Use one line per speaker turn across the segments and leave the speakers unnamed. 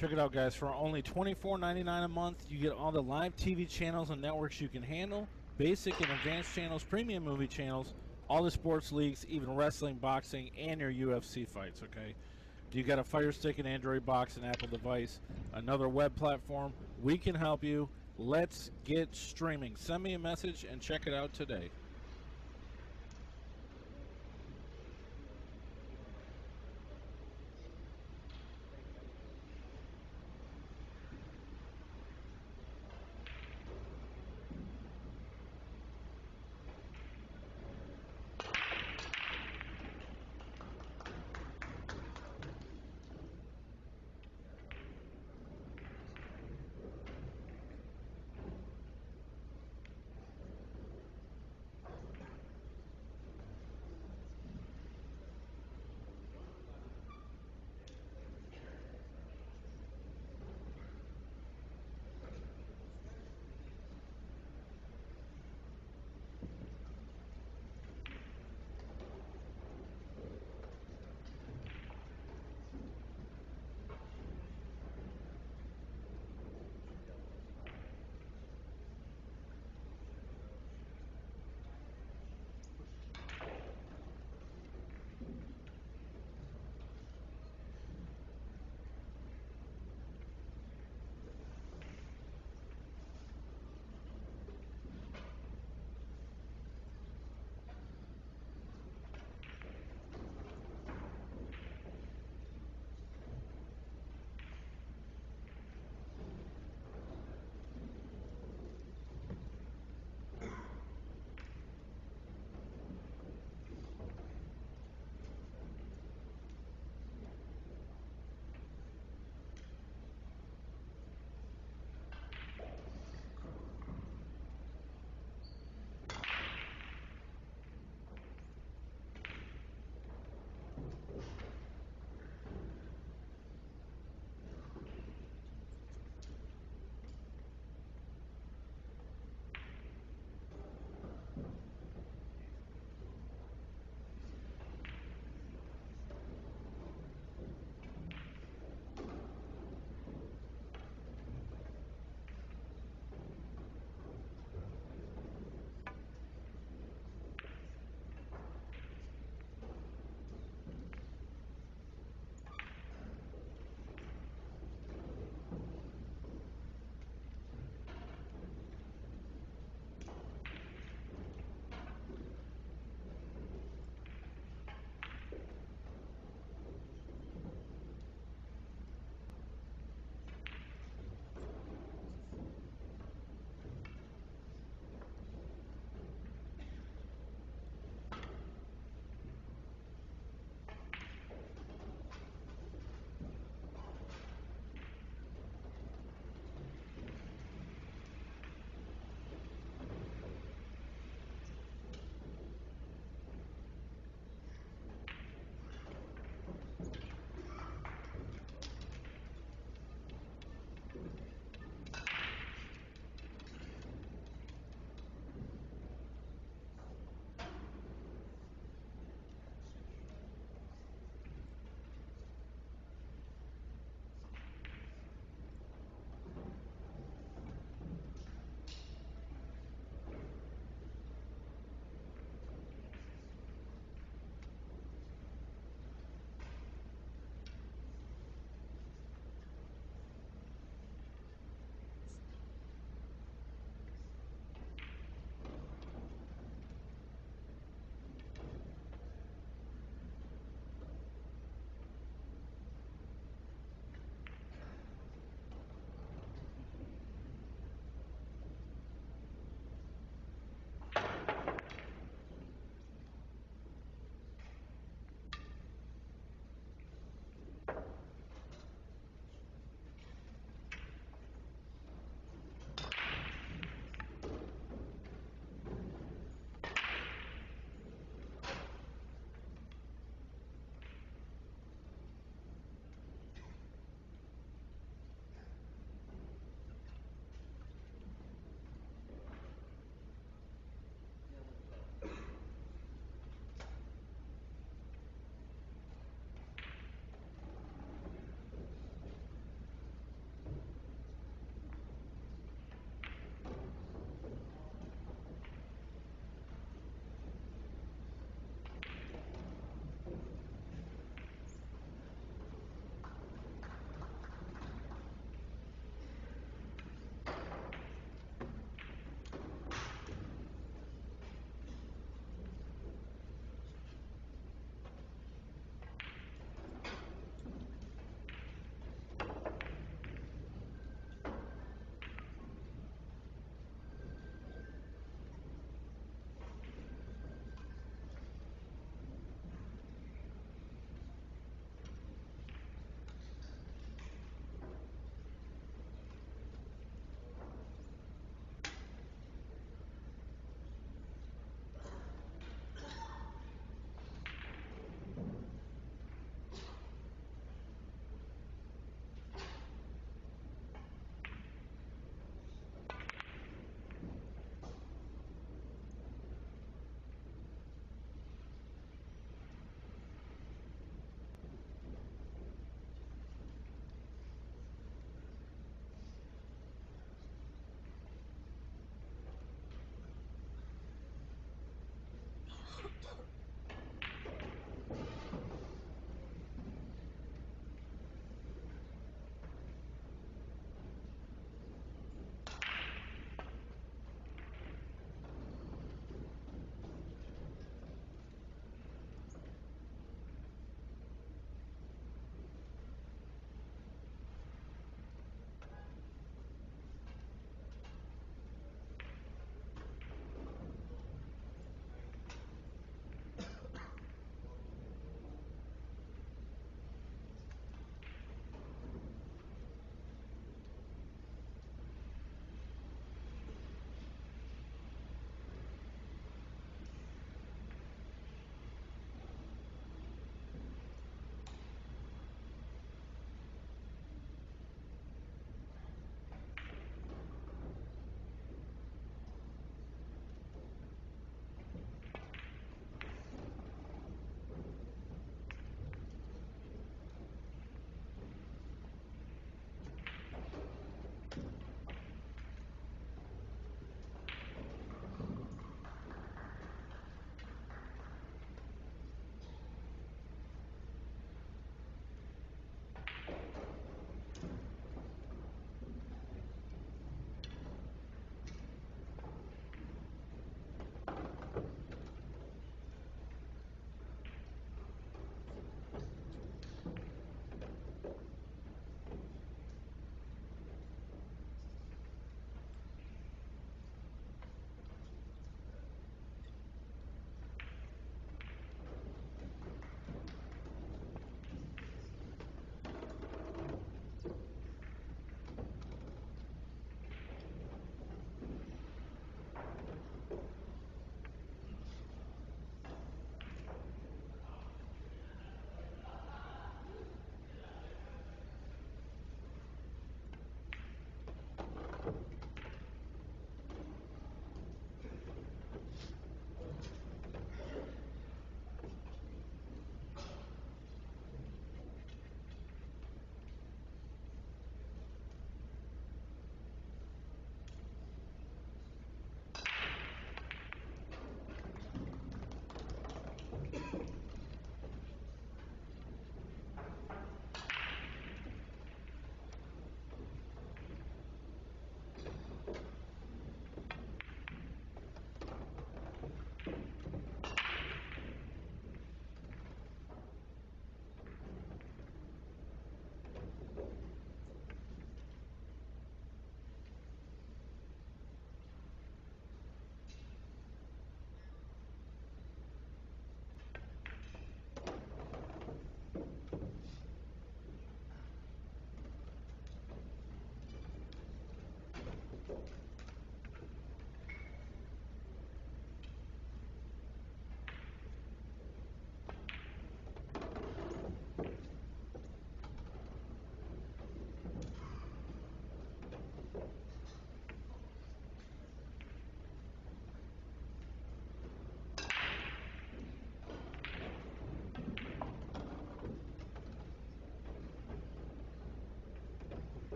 Check it out, guys. For only $24.99 a month, you get all the live TV channels and networks you can handle, basic and advanced channels, premium movie channels, all the sports leagues, even wrestling, boxing, and your UFC fights, okay? You got a Fire Stick, an Android box, an Apple device, another web platform. We can help you. Let's get streaming. Send me a message and check it out today.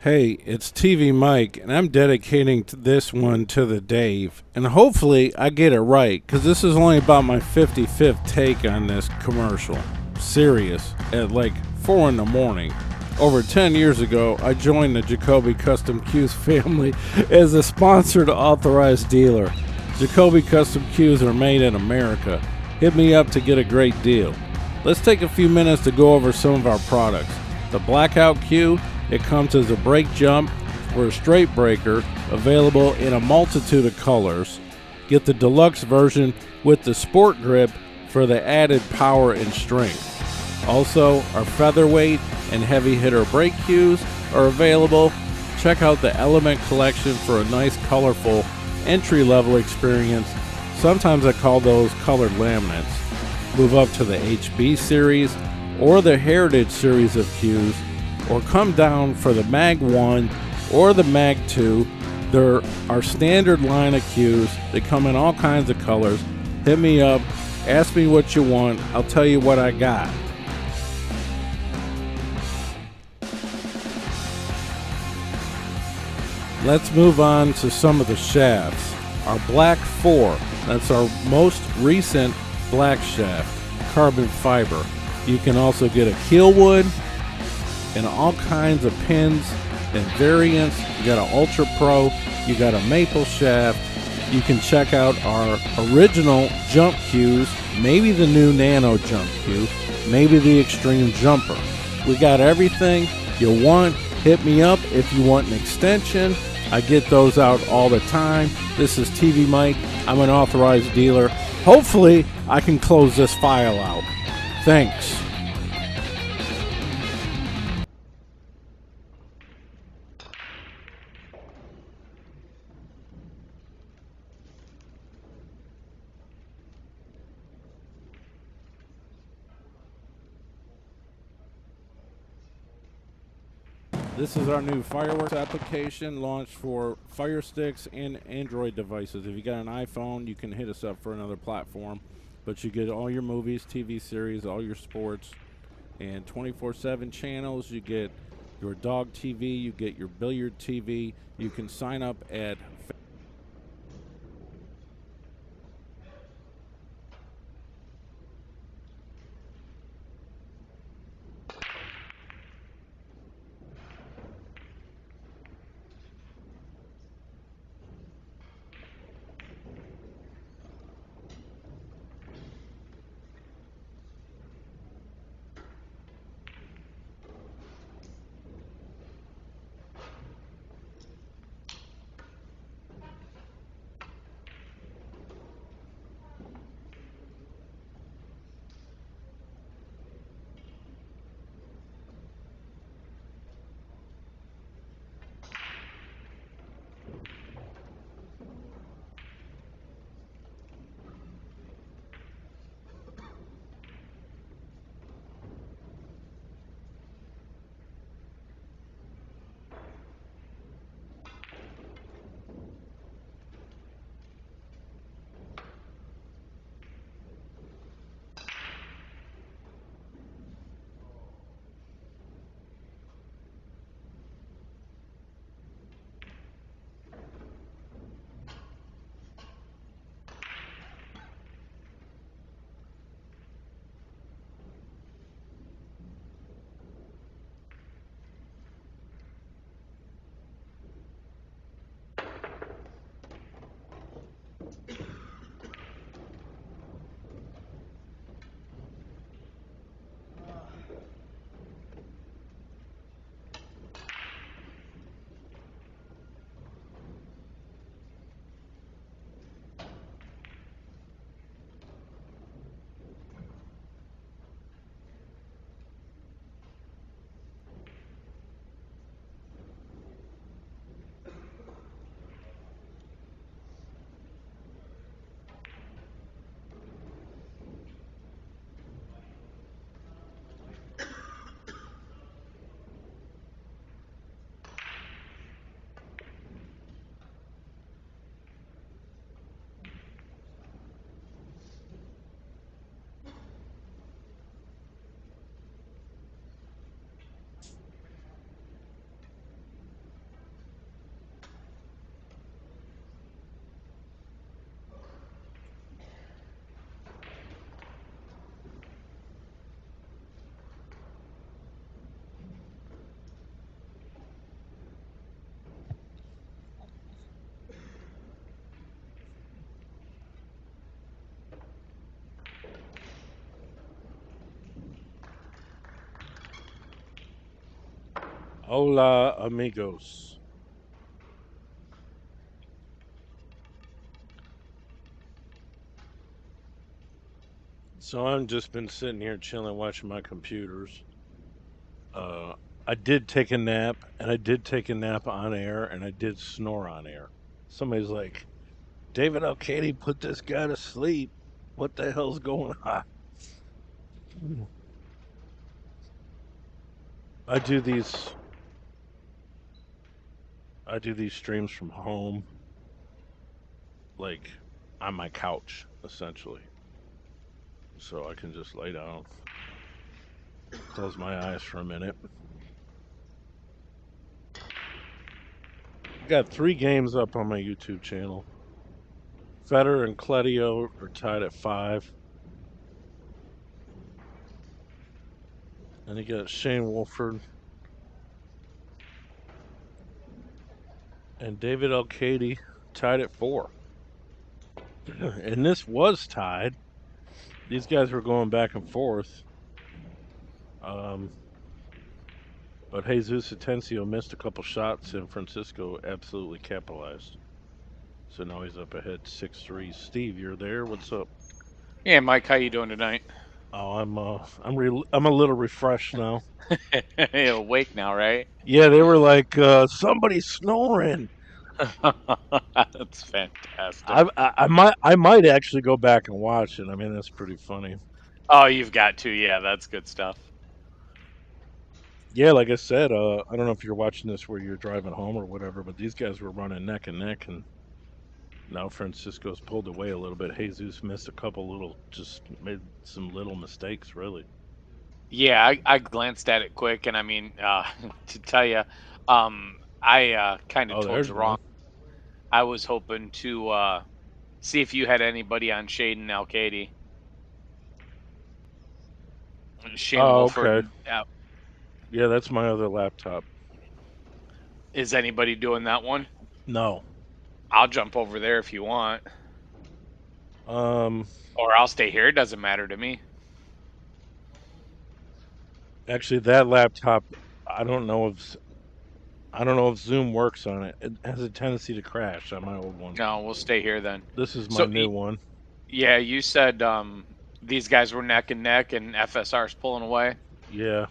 Hey, it's TvMike, and I'm dedicating this one to the Dave. And hopefully I get it right, because this is only about my 55th take on this commercial. Serious, at like 4 in the morning. Over 10 years ago, I joined the Jacoby Custom Cues family as a sponsored authorized dealer. Jacoby Custom Cues are made in America. Hit me up to get a great deal. Let's take a few minutes to go over some of our products. The Blackout Cue. It comes as a brake jump or a straight breaker, available in a multitude of colors. Get the deluxe version with the sport grip for the added power and strength. Also, our featherweight and heavy hitter brake cues are available. Check out the Element collection for a nice colorful entry-level experience. Sometimes I call those colored laminates. Move up to the HB series or the Heritage series of cues, or come down for the Mag 1 or the Mag 2. They're our standard line of cues. They come in all kinds of colors. Hit me up, ask me what you want, I'll tell you what I got. Let's move on to some of the shafts. Our Black 4, that's our most recent black shaft, carbon fiber. You can also get a keel wood and all kinds of pins and variants. You got an Ultra Pro, you got a maple shaft. You can check out our original jump cues, maybe the new Nano jump cue, maybe the Extreme Jumper. We got everything you want. Hit me up if you want an extension. I get those out all the time. This is TvMike. I'm an authorized dealer. Hopefully I can close this file out. Thanks. This is our new fireworks application launched for Fire Sticks and Android devices. If you got an iPhone, you can hit us up for another platform. But you get all your movies, TV series, all your sports, and 24/7 channels. You get your dog TV, you get your billiard TV. You can sign up at
Hola, amigos. So I've just been sitting here chilling, watching my computers. Uh, I did take a nap, and I did take a nap on air, and I did snore on air. Somebody's like, David Katie put this guy to sleep. What the hell's going on? I do these I do these streams from home, like on my couch, essentially. So I can just lay down, close my eyes for a minute. I got 3 games up on my YouTube channel. Federer and Cledio are tied at 5. And you got Shane Wolford and David Katie tied at 4. And this was tied. These guys were going back and forth. Um, but Jesus Atencio missed a couple shots, and Francisco absolutely capitalized. So now he's up ahead 6-3. Steve, you're there. What's up?
Yeah, Mike, how you doing tonight?
Oh, I'm a little refreshed now.
You're awake now, right?
Yeah, they were like somebody's snoring.
That's fantastic.
I might actually go back and watch it. I mean, that's pretty funny.
Oh, you've got to. Yeah, that's good stuff.
Yeah, like I said, I don't know if you're watching this where you're driving home or whatever, but these guys were running neck and neck, and now Francisco's pulled away a little bit. Jesus missed a couple little, just made some little mistakes, really.
Yeah, I glanced at it quick, and I mean, to tell you, I kind of
Oh,
told
there's
you wrong.
one.
I was hoping to see if you had anybody on Shaden Alcady, Shane
Oh,
Wolford.
okay. Yeah, that's my other laptop.
Is anybody doing that one?
No.
I'll jump over there if you want,
Um,
or I'll stay here. It doesn't matter to me.
actually, that laptop, I don't know if I don't know if Zoom works on it. It has a tendency to crash on my old one.
No, we'll stay here then.
This is my
So,
new one.
yeah, you said these guys were neck and neck, and FSR's pulling away.
Yeah.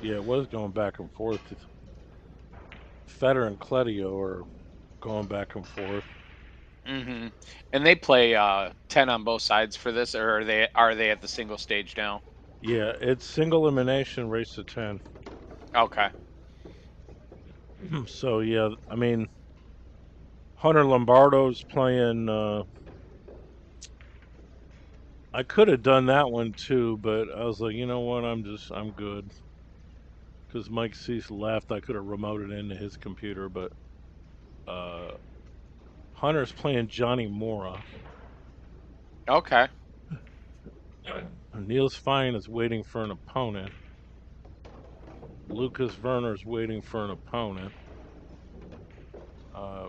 Yeah, it was going back and forth. Federer and Cledio are going back and forth.
hmm And they play 10 on both sides for this, or are they at the single stage now?
Yeah, it's single elimination race to 10.
Okay.
So yeah, I mean Hunter Lombardo's playing. I could have done that one too, but I was like, you know what? I'm good because Mike Cease left. I could have remoted into his computer, but uh, Hunter's playing Johnny Mora.
Okay.
Niels Fine is waiting for an opponent. Lucas Werner's waiting for an opponent.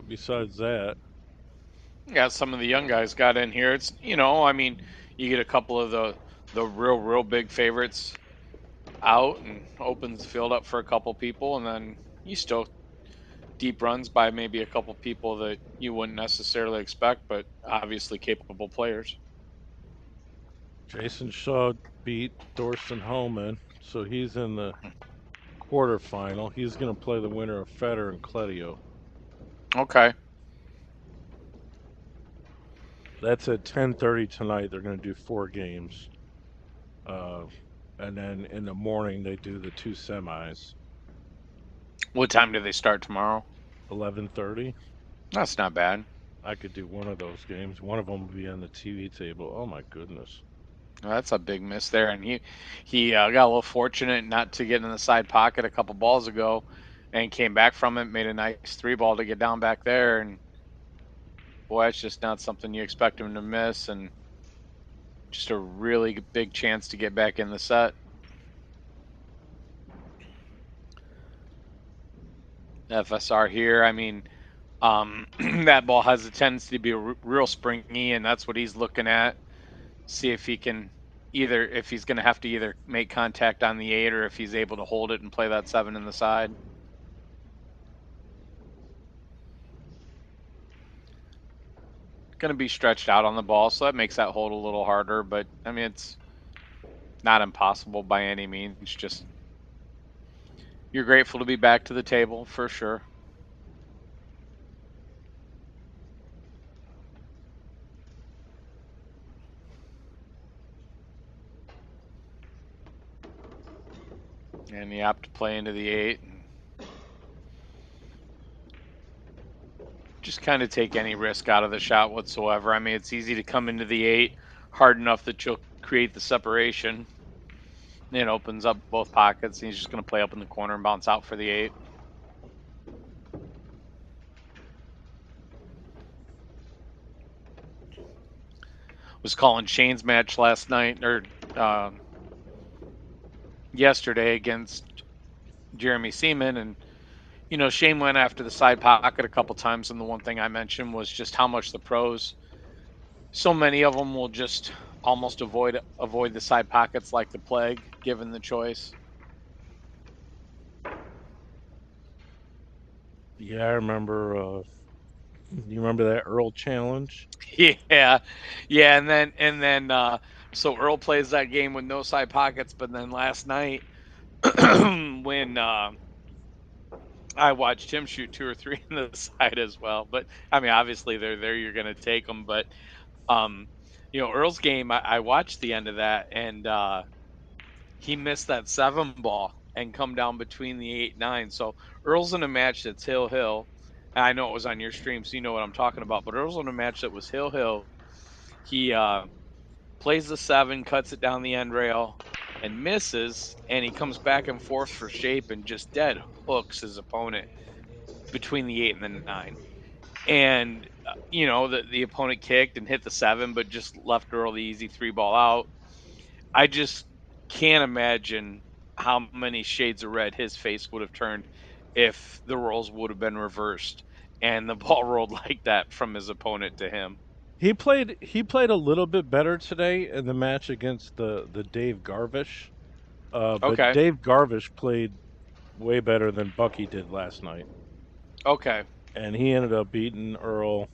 Besides that,
Yeah, some of the young guys got in here. It's I mean, you get a couple of the real big favorites out and opens the field up for a couple people, and then you still deep runs by maybe a couple people that you wouldn't necessarily expect, but obviously capable players.
Jason Shaw beat Thorsten Homan, so he's in the quarterfinal. He's going to play the winner of Federer and Cledio.
Okay.
That's at 10:30 tonight. They're going to do 4 games, uh, and then in the morning they do the 2 semis.
What time do they start tomorrow?
11:30.
That's not bad.
I could do one of those games. One of them would be on the TV table. Oh my goodness.
That's a big miss there, and he got a little fortunate not to get in the side pocket a couple balls ago, and came back from it, made a nice 3 ball to get down back there, and boy, it's just not something you expect him to miss, and just a really big chance to get back in the set. FSR here, I mean, that ball has a tendency to be real springy, and that's what he's looking at. See if he can if he's going to have to either make contact on the 8 or if he's able to hold it and play that 7 in the side. Going to be stretched out on the ball, so that makes that hold a little harder, but I mean, it's not impossible by any means. Just you're grateful to be back to the table for sure. And you have to play into the 8 and just kind of take any risk out of the shot whatsoever. I mean, it's easy to come into the 8 hard enough that you'll create the separation. It opens up both pockets, and he's just going to play up in the corner and bounce out for the 8. Was calling Shane's match last night, or yesterday against Jeremy Seaman, and you know, Shane went after the side pocket a couple times, and the one thing I mentioned was just how much the pros, so many of them will just almost avoid the side pockets like the plague, given the choice.
Yeah, I remember. You remember that Earl challenge?
Yeah, and then so Earl plays that game with no side pockets, but then last night when I watched him shoot 2 or 3 in the side as well. But I mean, obviously they're there, you're going to take them. But um, you know, Earl's game, I watched the end of that, and he missed that 7 ball and come down between the 8-9. So Earl's in a match that's hill. I know it was on your stream, so you know what I'm talking about. But Earl's in a match that was hill. He plays the 7, cuts it down the end rail, and misses. And he comes back and forth for shape and just dead hooks his opponent between the 8 and the 9. And you know, the opponent kicked and hit the 7, but just left Earl the easy 3 ball out. I just can't imagine how many shades of red his face would have turned if the roles would have been reversed and the ball rolled like that from his opponent to him.
He played a little bit better today in the match against the Dave Garvish. But
Okay.
Dave Garvish played way better than Bucky did last night.
Okay.
And he ended up beating Earl.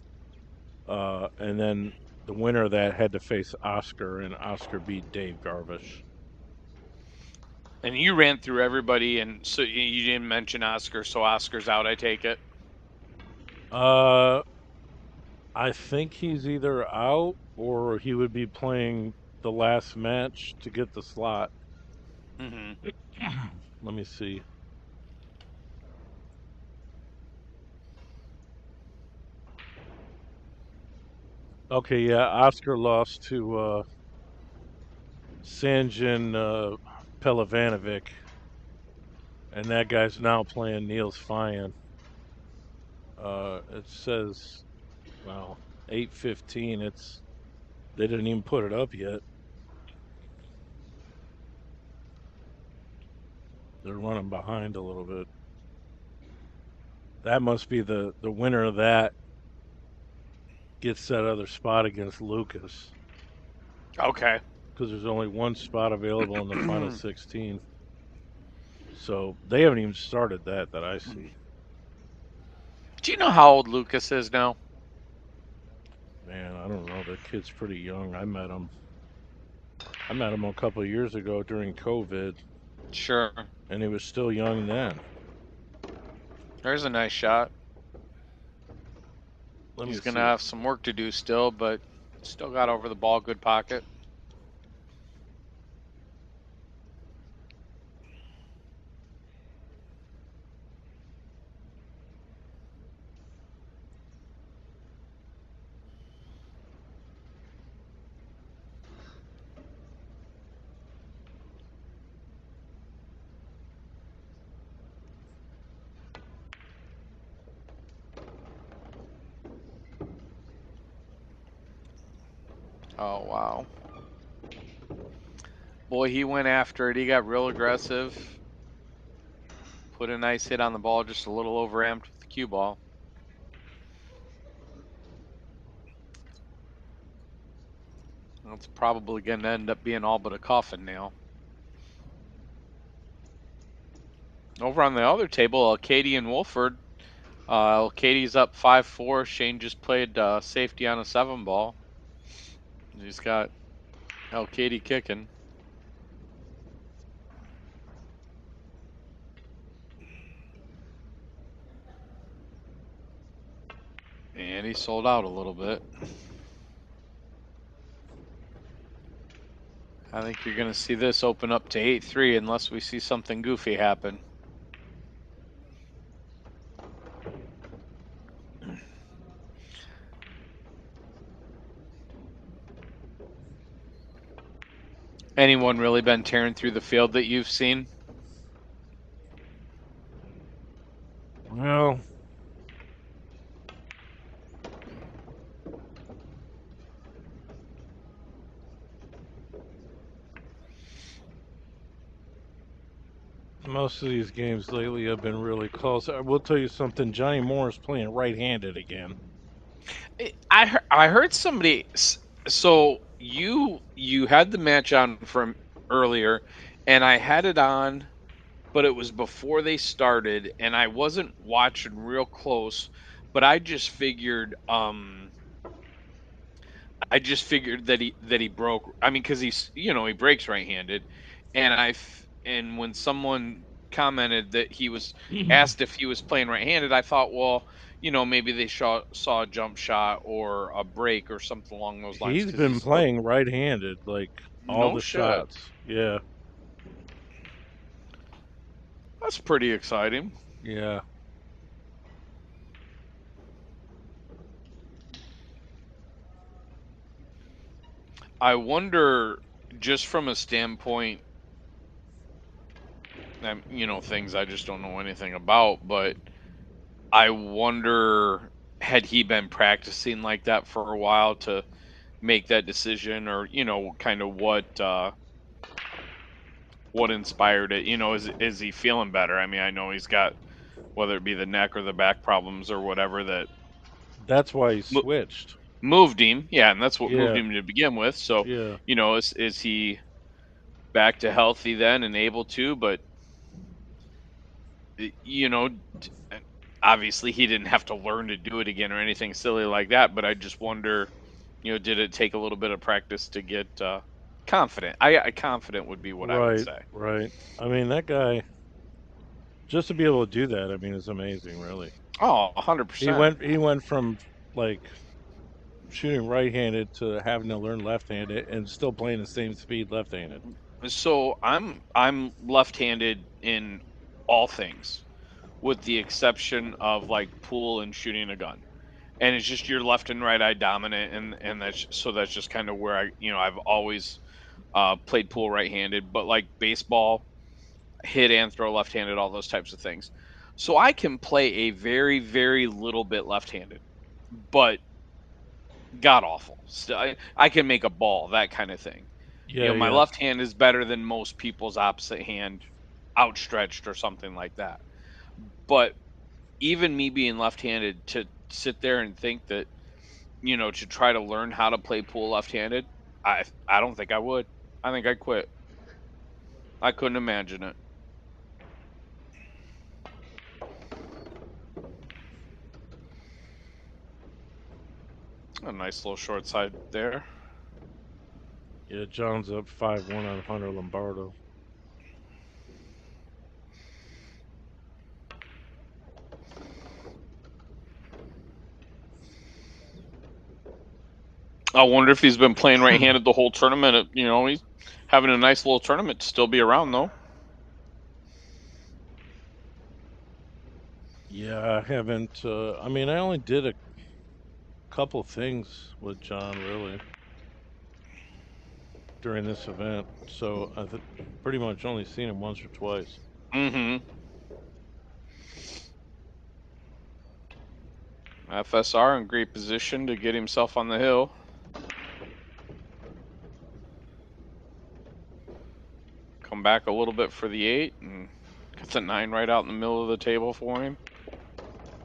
And then the winner of that had to face Oscar, and Oscar beat Dave Garvish.
And you ran through everybody, and so you didn't mention Oscar, so Oscar's out, I take it.
I think he's either out or he would be playing the last match to get the slot.
Mm-hmm.
Let me see. Okay, yeah, Oscar lost to Sanjin Pelavanovic, and that guy's now playing Niels Fyan. It says, well, 8:15. They didn't even put it up yet. They're running behind a little bit. That must be the winner of that gets that other spot against Lucas.
Okay.
Because there's only one spot available in the final 16. So they haven't even started that I see.
Do you know how old Lucas is now?
Man, I don't know. The kid's pretty young. I met him a couple of years ago during COVID,
Sure.
and he was still young then.
There's a nice shot.
He's
going to have some work to do still, but still got over the ball, good pocket. Oh, wow. Boy, he went after it. He got real aggressive. Put a nice hit on the ball, just a little overamped with the cue ball. That's probably going to end up being all but a coffin nail. Over on the other table, Katie and Wolford. Katie's up 5-4. Shane just played safety on a 7-ball. He's got Katie kicking. And he sold out a little bit. I think you're going to see this open up to 8-3 unless we see something goofy happen. Anyone really been tearing through the field that you've seen?
Well, most of these games lately have been really close. I will tell you something. Johnny Moore is playing right-handed again.
I heard somebody. So you had the match on from earlier, and I had it on, but it was before they started, and I wasn't watching real close. But I just figured that he broke. I mean, because he's he breaks right-handed, and when someone commented that he was asked if he was playing right-handed, I thought, well, maybe they saw a jump shot or a break or something along those lines
He's
because
been
he's still
playing right-handed, like all
no
the
shit.
shots. Yeah,
That's pretty exciting.
yeah.
I wonder, just from a standpoint, things I just don't know anything about, but I wonder, had he been practicing like that for a while to make that decision, or kind of what inspired it? Is he feeling better? I mean, I know he's got, whether it be the neck or the back problems or whatever, that
That's why he switched.
moved him. Yeah, and that's what moved
Yeah,
him to begin with. So,
yeah.
is he back to healthy then and able to? But you know, obviously he didn't have to learn to do it again or anything silly like that. But I just wonder, did it take a little bit of practice to get confident? I confident would be what I would
Right,
say.
right. I mean, that guy, just to be able to do that, I mean, is amazing, really.
Oh,
He
100%.
went from like shooting right-handed to having to learn left-handed and still playing the same speed left-handed.
So I'm left-handed in all things, with the exception of like pool and shooting a gun. And it's just your left and right eye dominant, and that's just kind of where I've always played pool right-handed, but like baseball, hit and throw left-handed, all those types of things. So I can play a very, very little bit left-handed, but god awful. Still, I can make a ball, that kind of thing.
Yeah,
My
yeah.
left hand is better than most people's opposite hand, outstretched or something like that. But even me being left-handed, to sit there and think that, to try to learn how to play pool left-handed, I don't think I would. I think I'd quit. I couldn't imagine it. A nice little short side there.
Yeah, John's up 5-1 on Hunter Lombardo.
I wonder if he's been playing right-handed the whole tournament. He's having a nice little tournament to still be around, though.
Yeah, I haven't. I mean, I only did a couple things with John, really, during this event. So I've pretty much only seen him once or twice.
Mm-hmm. FSR in great position to get himself on the hill. Come back a little bit for the 8 and got the 9 right out in the middle of the table for him.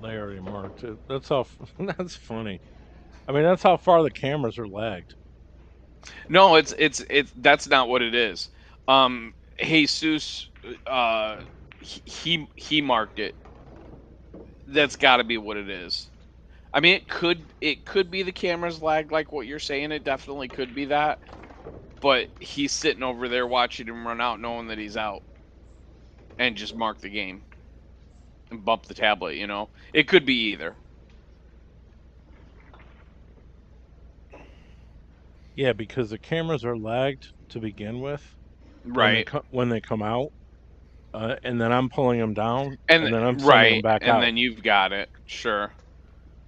They already marked it. That's how. That's funny. I mean, that's how far the cameras are lagged.
No, it's that's not what it is. Jesus, he marked it. That's got to be what it is. I mean, it could be the camera's lag, like what you're saying. It definitely could be that. But he's sitting over there watching him run out, knowing that he's out, and just mark the game and bump the tablet. It could be either.
Yeah, because the cameras are lagged to begin with
Right.
when they come out, and then I'm pulling them down,
And
and then I'm sending them
right,
back
and
out.
then you've got it. Sure.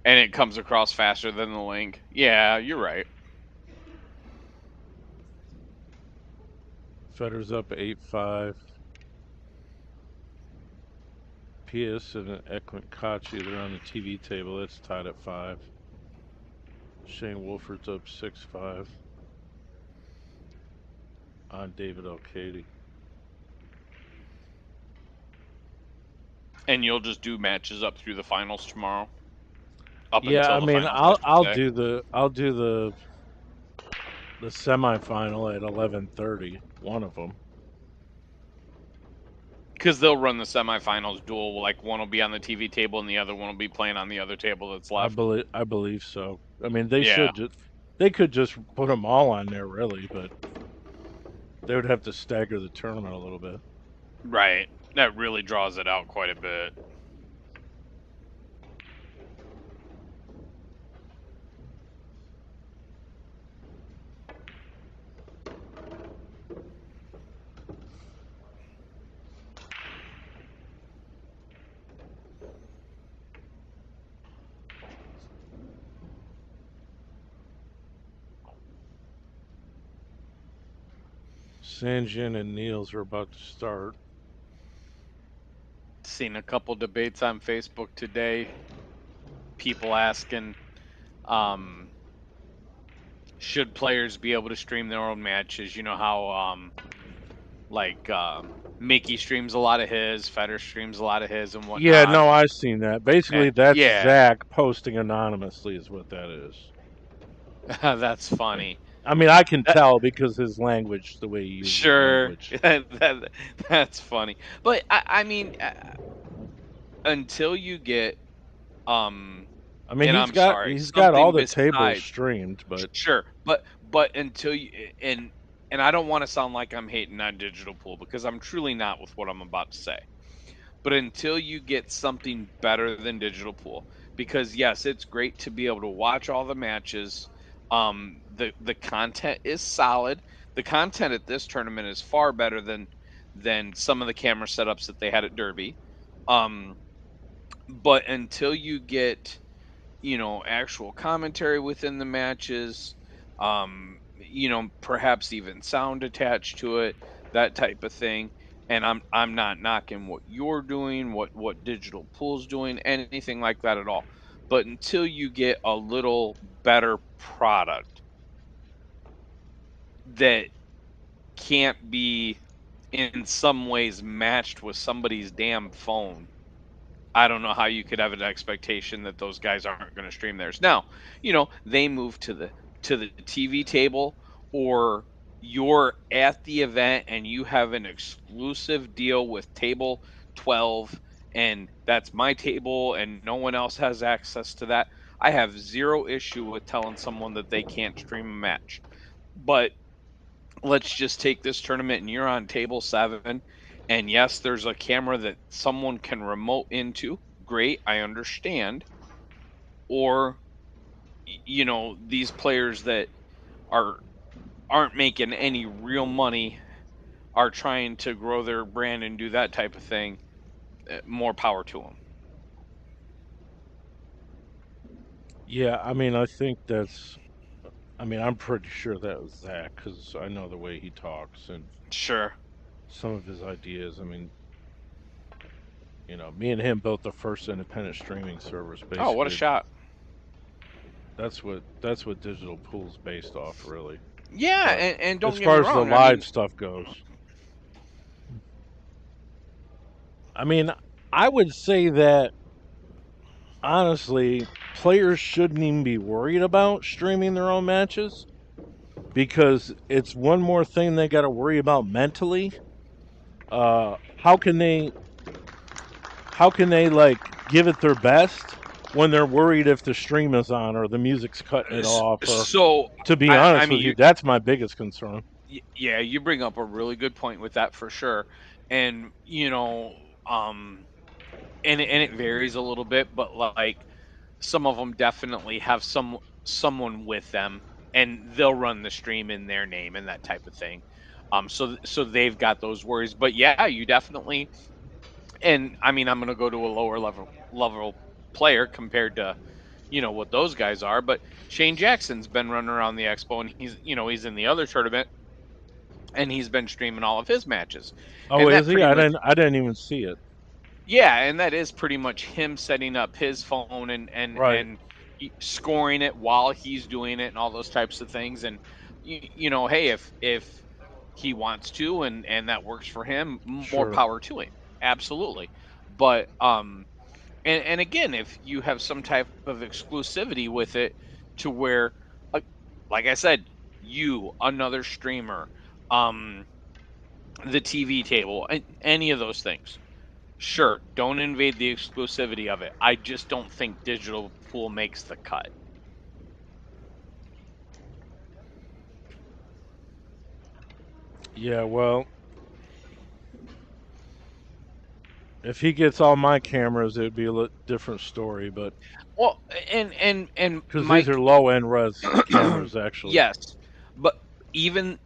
And it comes across faster than the link. Yeah, you're right.
Federer's up 8-5. Pius and Ekman they're on the TV table. It's tied at 5. Shane Wolford's up 6-5 on David Elcady.
And you'll just do matches up through the finals tomorrow. Up
Yeah,
until
I
the
mean,
finals, I
I'll
should say.
do the semifinal at 11:30. One of them.
Because they'll run the semifinals dual. Like one will be on the TV table and the other one will be playing on the other table that's left.
I believe so. I mean,
Yeah.
they could just put them all on there, really, but they would have to stagger the tournament a little bit.
Right. That really draws it out quite a bit.
Sanjin and Niels are about to start.
Seen a couple debates on Facebook today. People asking, should players be able to stream their own matches? You know how, Mickey streams a lot of his, Federer streams a lot of his, and whatnot.
Yeah, no, I've seen that. Basically, that's
yeah.
Zach posting anonymously, is what that is.
That's funny.
I mean, I can tell because his language, the way he uses
Sure,
language.
that's funny. But I mean, until you get,
I mean,
and
he's
I'm
got all the
besides,
tables streamed, but
sure, but until you and I don't want to sound like I'm hating on Digital Pool because I'm truly not with what I'm about to say. But until you get something better than Digital Pool, because yes, it's great to be able to watch all the matches. The content is solid. The content at this tournament is far better than some of the camera setups that they had at Derby. But until you get actual commentary within the matches, perhaps even sound attached to it, that type of thing. And I'm not knocking what you're doing, what Digital Pool's doing, anything like that at all. But until you get a little better product that can't be in some ways matched with somebody's damn phone, I don't know how you could have an expectation that those guys aren't going to stream theirs. Now, they move to the TV table, or you're at the event and you have an exclusive deal with table 12, and that's my table and no one else has access to that. I have zero issue with telling someone that they can't stream a match. But let's just take this tournament and you're on table 7, and yes, there's a camera that someone can remote into. Great, I understand. Or these players that aren't making any real money are trying to grow their brand and do that type of thing. More power to them.
yeah, I mean, I'm pretty sure that was Zach because I know the way he talks and
Sure.
some of his ideas. I mean, me and him built the first independent streaming servers. Basically,
Oh, what a shot.
That's what Digital Pool's based off, really.
Yeah,
But
and don't
as
get
far
me
as
wrong,
the live stuff goes, I mean, I would say that honestly, players shouldn't even be worried about streaming their own matches because it's one more thing they got to worry about mentally. How can they like give it their best when they're worried if the stream is on or the music's cutting it off? Or,
So,
to be
I
honest with
mean,
you, that's my biggest concern.
yeah, you bring up a really good point with that for sure. And, um, and it varies a little bit, but like some of them definitely have someone with them, and they'll run the stream in their name and that type of thing. So they've got those worries. But yeah, you definitely. And I mean, I'm going to go to a lower level player compared to what those guys are. But Shane Jackson's been running around the expo, and he's in the other tournament, and he's been streaming all of his matches,
Oh,
and
is
that
he?
pretty much.
I didn't even see it.
Yeah, and that is pretty much him setting up his phone
Right.
and scoring it while he's doing it and all those types of things. And hey, if he wants to and that works for him, more
Sure.
power to him. Absolutely. But and again, if you have some type of exclusivity with it to where, like, like I said, another streamer, um, the TV table, any of those things. Sure, don't invade the exclusivity of it. I just don't think digital pool makes the cut.
Yeah, well, if he gets all my cameras, it would be a different story. But
Well, and
because these are
Mike,
low end res cameras, actually.
yes, but even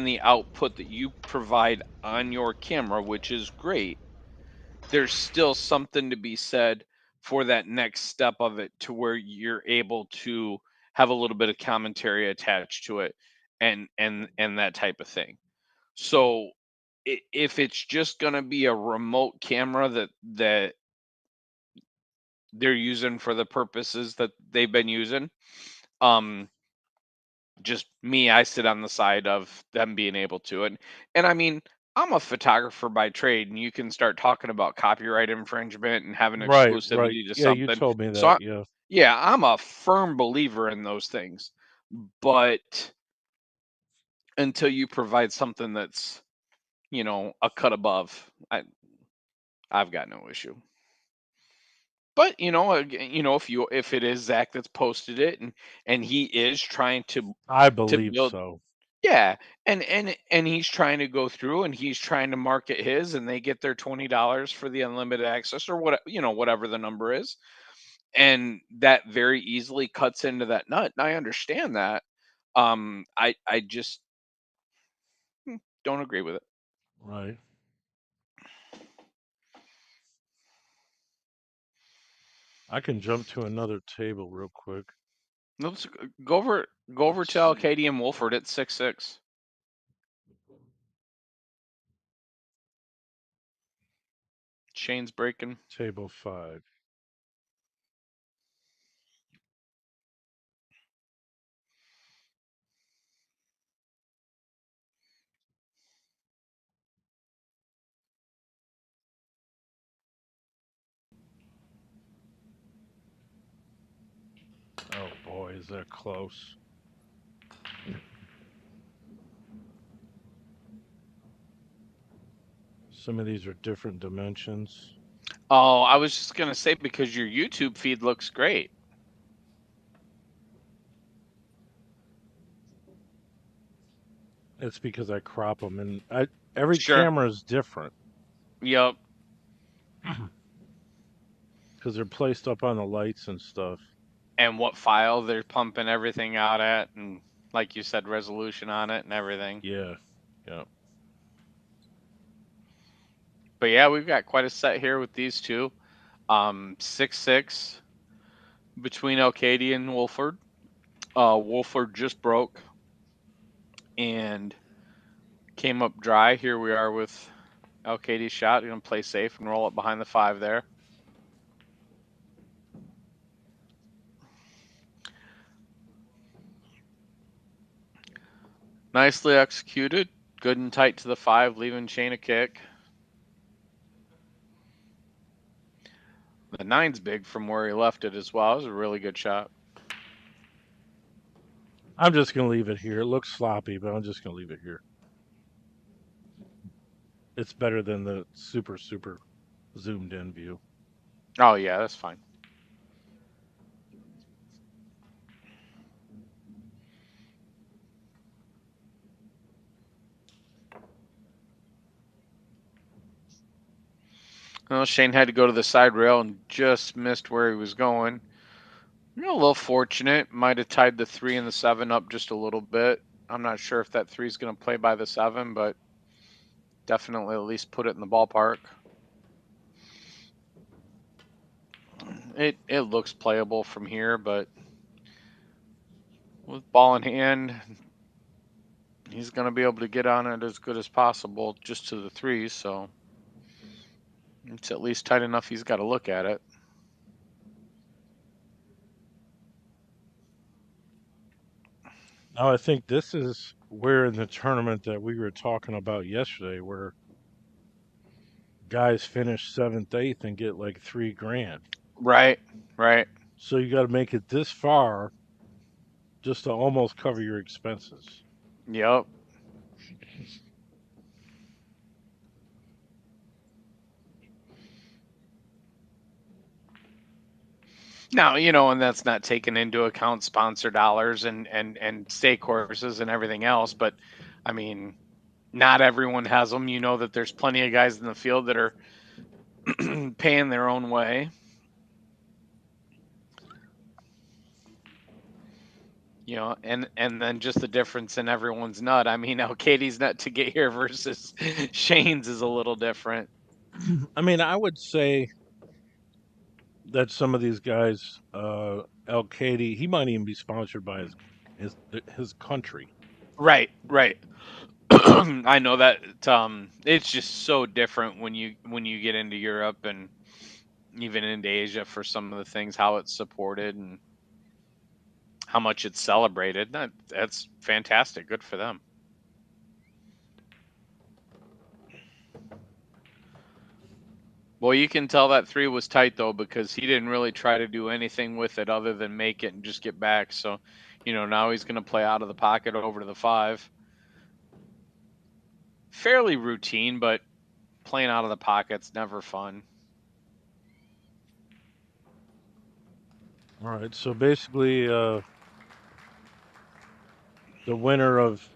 the output that you provide on your camera, which is great, there's still something to be said for that next step of it to where you're able to have a little bit of commentary attached to it and that type of thing. So if it's just going to be a remote camera that they're using for the purposes that they've been using, um just me, I sit on the side of them being able to. And I mean, I'm a photographer by trade, and you can start talking about copyright infringement and having
Right, right.
exclusivity to
Yeah, you
something.
told me
So
that. Yeah.
yeah, I'm a firm believer in those things. But until you provide something that's, a cut above, I've got no issue. But if it is Zach that's posted it, and he is trying
I
to
believe
build.
so.
Yeah, and he's trying to go through and he's trying to market his, and they get their $20 for the unlimited access or whatever the number is, and that very easily cuts into that nut. And I understand that. I just don't agree with it.
Right. I can jump to another table real quick.
Let's go over
Let's
to
see.
Alcady and Wolford at 6-6. Shane's breaking.
Table 5. Oh boy, is that close. Some of these are different dimensions.
Oh, I was just gonna say because your YouTube feed looks great.
It's because I crop them, and every
Sure.
camera is different
Yep.
because they're placed up on the lights and stuff.
And what file they're pumping everything out at, and like you said, resolution on it and everything.
Yeah, yeah.
But yeah, we've got quite a set here with these two. 6-6 between Alcady and Wolford. Wolford just broke and came up dry. Here we are with Alcady's shot. Gonna play safe and roll it behind the 5 there. Nicely executed. Good and tight to the 5, leaving Shane a kick. The 9's big from where he left it as well. It was a really good shot.
I'm just going to leave it here. It looks sloppy, but I'm just going to leave it here. It's better than the super zoomed in view.
Oh yeah, that's fine. Well, Shane had to go to the side rail and just missed where he was going. A little fortunate. Might have tied the 3 and the 7 up just a little bit. I'm not sure if that 3 is going to play by the 7, but definitely at least put it in the ballpark. It looks playable from here, but with ball in hand, he's going to be able to get on it as good as possible just to the 3, so it's at least tight enough he's got to look at it.
Now, I think this is where in the tournament that we were talking about yesterday, where guys finish 7th, 8th, and get like $3,000.
Right, right.
So you got to make it this far just to almost cover your expenses.
Yep. Now, and that's not taking into account sponsor dollars and stake horses and everything else. But, I mean, not everyone has them. You know that there's plenty of guys in the field that are paying their own way. And then just the difference in everyone's nut. I mean, now Katie's nut to get here versus Shane's is a little different.
I mean, I would say that some of these guys, El Katie, he might even be sponsored by his country.
Right, right. I know that it's just so different when you get into Europe and even into Asia for some of the things, how it's supported and how much it's celebrated. That's fantastic. Good for them. Well, you can tell that 3 was tight though, because he didn't really try to do anything with it other than make it and just get back. So, now he's going to play out of the pocket over to the 5. Fairly routine, but playing out of the pocket's never fun.
All right, so basically, the winner of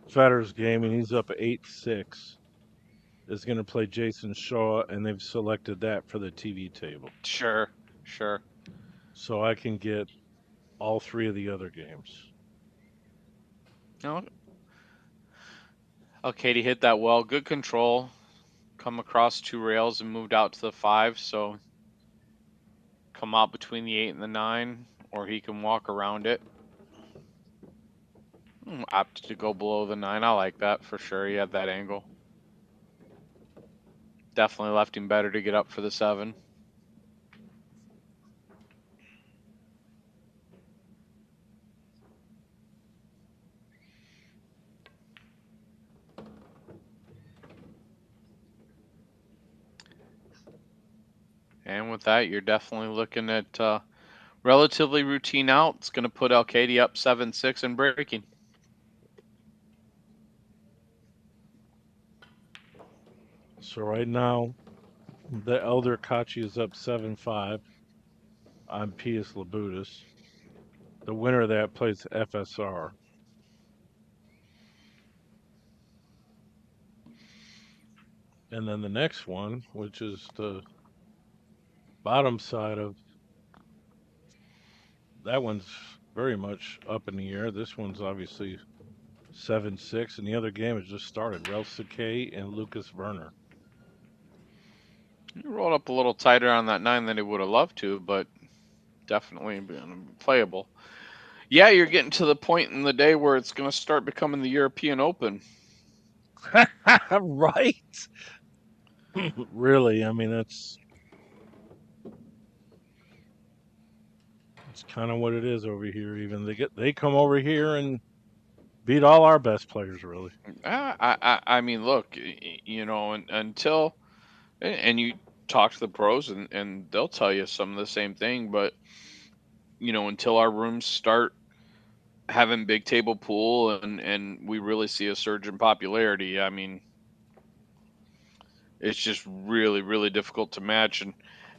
Federer's game, and he's up 8-6, is going to play Jason Shaw, and they've selected that for the TV table.
Sure, sure.
So I can get all 3 of the other games.
Oh, Katie hit that well. Good control. Come across 2 rails and moved out to the 5. So come out between the 8 and the 9, or he can walk around it. Opted to go below the 9. I like that for sure. He had that angle. Definitely left him better to get up for the 7. And with that, you're definitely looking at relatively routine out. It's going to put El Katie up 7-6 and breaking.
So right now, the Elder Kachi is up 7-5 on Pius Labutus. The winner of that plays FSR. And then the next one, which is the bottom side of that one's very much up in the air. This one's obviously 7-6, and the other game has just started. Ralph Sakay and Lucas Werner.
He rolled up a little tighter on that 9 than he would have loved to, but definitely playable. Yeah, you're getting to the point in the day where it's going to start becoming the European Open.
Right? Really, I mean, that's kind of what it is over here. Even they come over here and beat all our best players, really.
I mean, look, until and you talk to the pros and they'll tell you some of the same thing, but until our rooms start having big table pool, and we really see a surge in popularity. I mean, it's just really, really difficult to match. And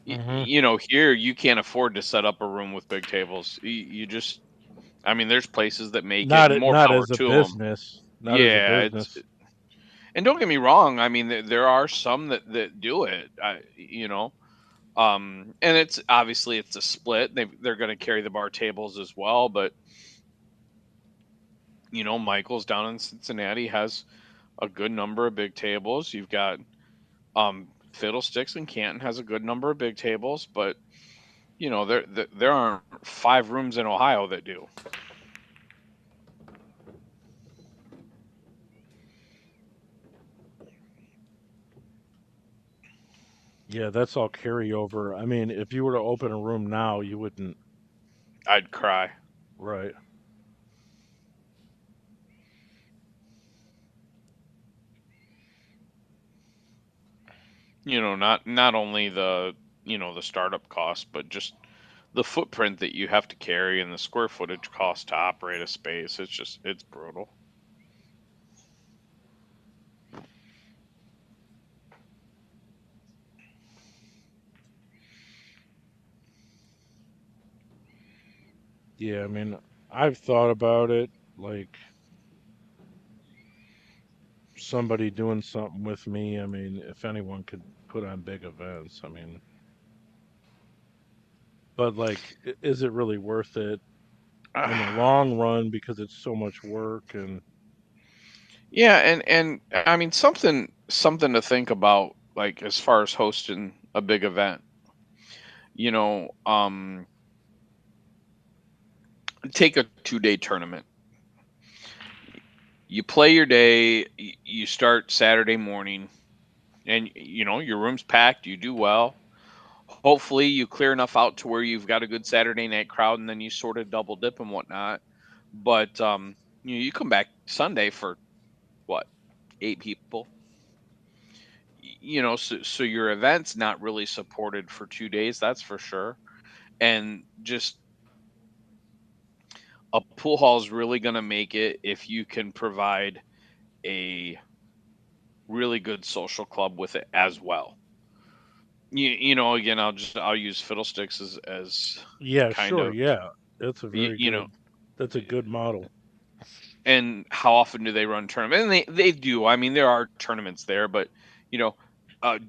Hmm.
here you can't afford to set up a room with big tables. You just, I mean, there's places that make it, and more
Not
power
as a
to them.
business. Not as a
Yeah, it's
business.
and don't get me wrong. I mean, there are some that do it. And it's obviously it's a split. They're going to carry the bar tables as well, but Michael's down in Cincinnati has a good number of big tables. You've got Fiddlesticks in Canton has a good number of big tables, but there aren't 5 rooms in Ohio that do.
Yeah, that's all carryover. I mean, if you were to open a room now, you wouldn't.
I'd cry.
Right.
Not only the startup cost, but just the footprint that you have to carry and the square footage cost to operate a space. It's brutal.
Yeah, I mean, I've thought about it, like somebody doing something with me. I mean, if anyone could put on big events, I mean, but like, is it really worth it in the long run because it's so much work and
Yeah, and I mean something to think about, like as far as hosting a big event. You know, take a 2-day tournament. You play your day. You start Saturday morning, and your room's packed. You do well. Hopefully, you clear enough out to where you've got a good Saturday night crowd, and then you sort of double dip and whatnot. But you come back Sunday for what, 8 people. So your event's not really supported for 2 days, that's for sure. And just a pool hall is really going to make it if you can provide a really good social club with it as well. Again, I'll use Fiddlesticks as
yeah,
kind
sure,
of
yeah, that's a
you,
very
you know
good, that's a good model.
and how often do they run tournaments? And they do. I mean, there are tournaments there, but you know,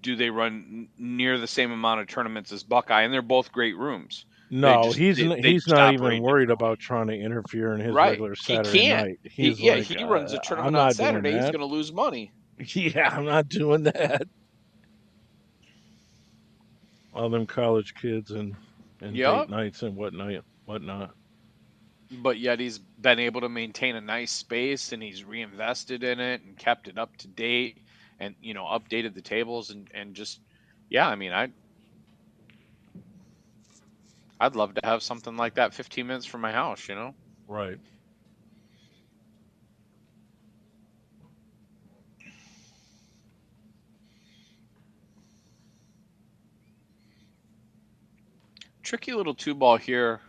do they run near the same amount of tournaments as Buckeye? And they're both great rooms. They
No,
just they
he's
just
not even
operate
worried
differently.
about trying to interfere in his
Right?
regular
He
Saturday
can't.
night.
He
He's
Yeah,
like,
he runs a
I'm
tournament on
not doing
Saturday. He's
that.
going to lose money.
Yeah, I'm not doing that. All them college kids and date
Yep.
nights and whatnot.
But yet he's been able to maintain a nice space, and he's reinvested in it and kept it up to date, and updated the tables, and just, yeah. I mean, I'd love to have something like that 15 minutes from my house.
Right.
Tricky little two ball here.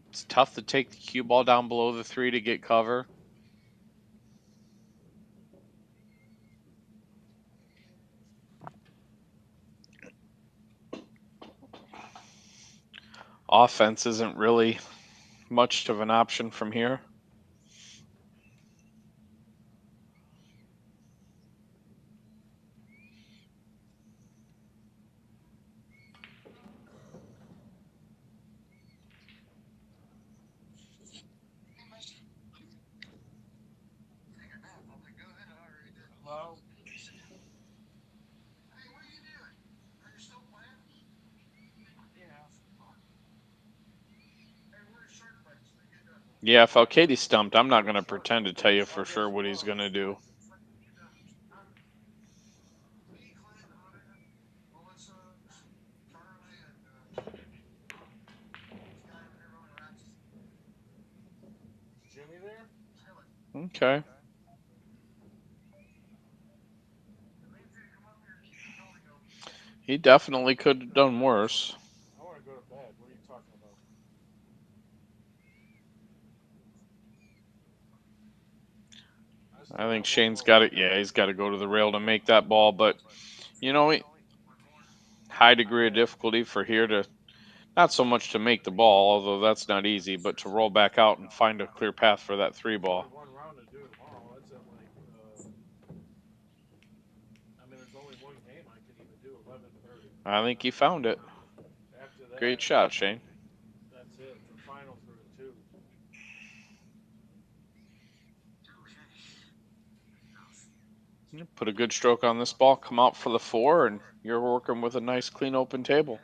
It's tough to take the cue ball down below the 3 to get cover. Offense isn't really much of an option from here. Yeah, if Alcades stumped, I'm not going to pretend to tell you for sure what he's going to do. Okay. He definitely could have done worse.
I want to go to bed. What are you talking about?
I think Shane's got it. Yeah, he's got to go to the rail to make that ball. But, you know, high degree of difficulty for here to, not so much to make the ball, although that's not easy, but to roll back out and find a clear path for that 3 ball.
One round to do tomorrow. That's at like. I mean, there's only one game I could even do. 11:30.
I think he found it.
After that,
Great shot, Shane.
That's it. The finals are at 2.
Put a good stroke on this ball, come out for the 4, and you're working with a nice, clean, open table.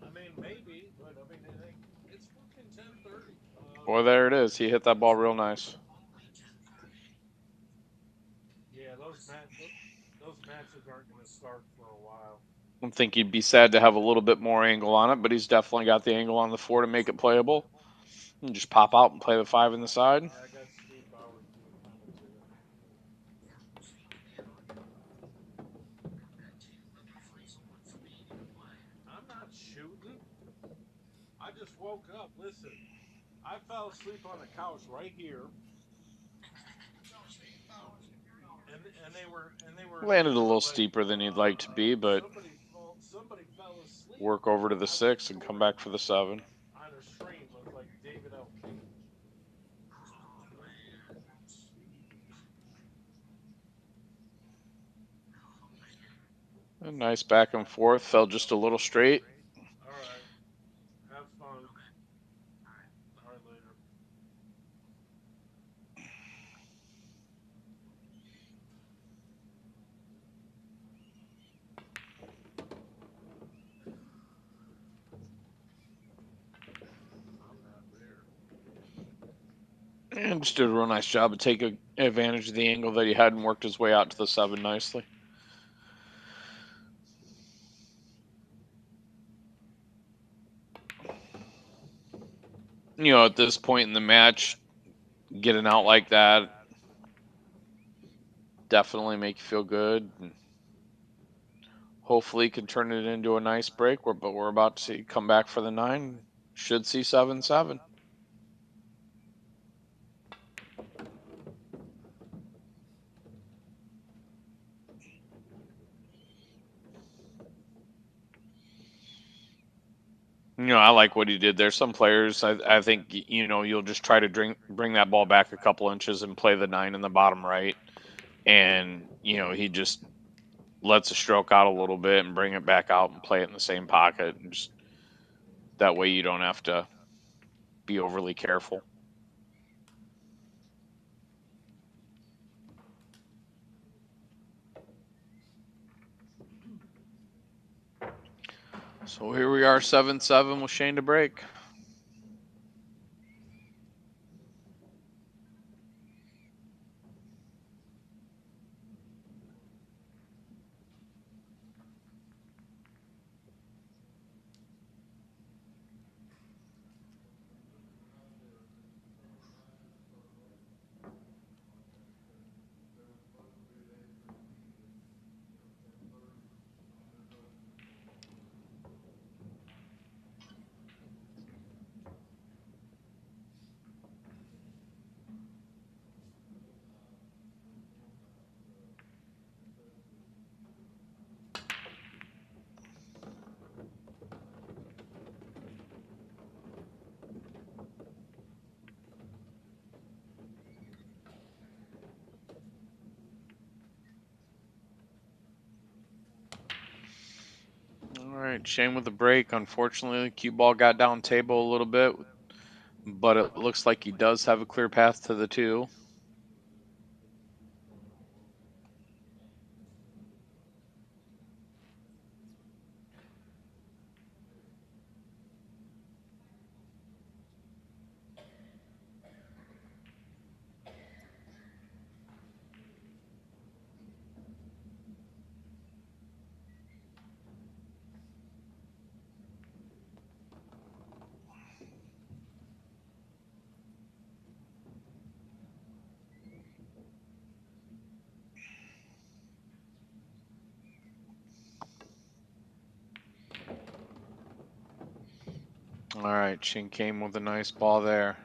I mean, maybe, but I mean, it's fucking 10:30.
Boy, there it is. He hit that ball real nice.
Yeah, those matches aren't going to start for a while.
I think he'd be sad to have a little bit more angle on it, but he's definitely got the angle on the 4 to make it playable. And just pop out and play the 5 in the side.
I got sleep hours doing commentary. I'm not shooting. I just woke up. Listen, I fell asleep on the couch right here. And they were
Landed a little steeper than he'd like to be, but
somebody fell asleep.
Work over to the 6 and come back for the 7.
On a stream looked like David L. King.
A nice back and forth. Fell just a little straight.
All right. Have fun. All right, later.
And just did a real nice job of taking advantage of the angle that he had and worked his way out to the 7 nicely. You know, at this point in the match, getting out like that definitely make you feel good. And hopefully can turn it into a nice break. But we're about to see come back for the 9. Should see 7-7. You know, I like what he did there. Some players, I think, you know, you'll just try to bring that ball back a couple inches and play the 9 in the bottom right. And, you know, he just lets the stroke out a little bit and bring it back out and play it in the same pocket. And just that way you don't have to be overly careful. So here we are, 7-7 with Shane to break. All right, Shane with the break. Unfortunately, the cue ball got down table a little bit, but it looks like he does have a clear path to the 2. All right, Shin came with a nice ball there.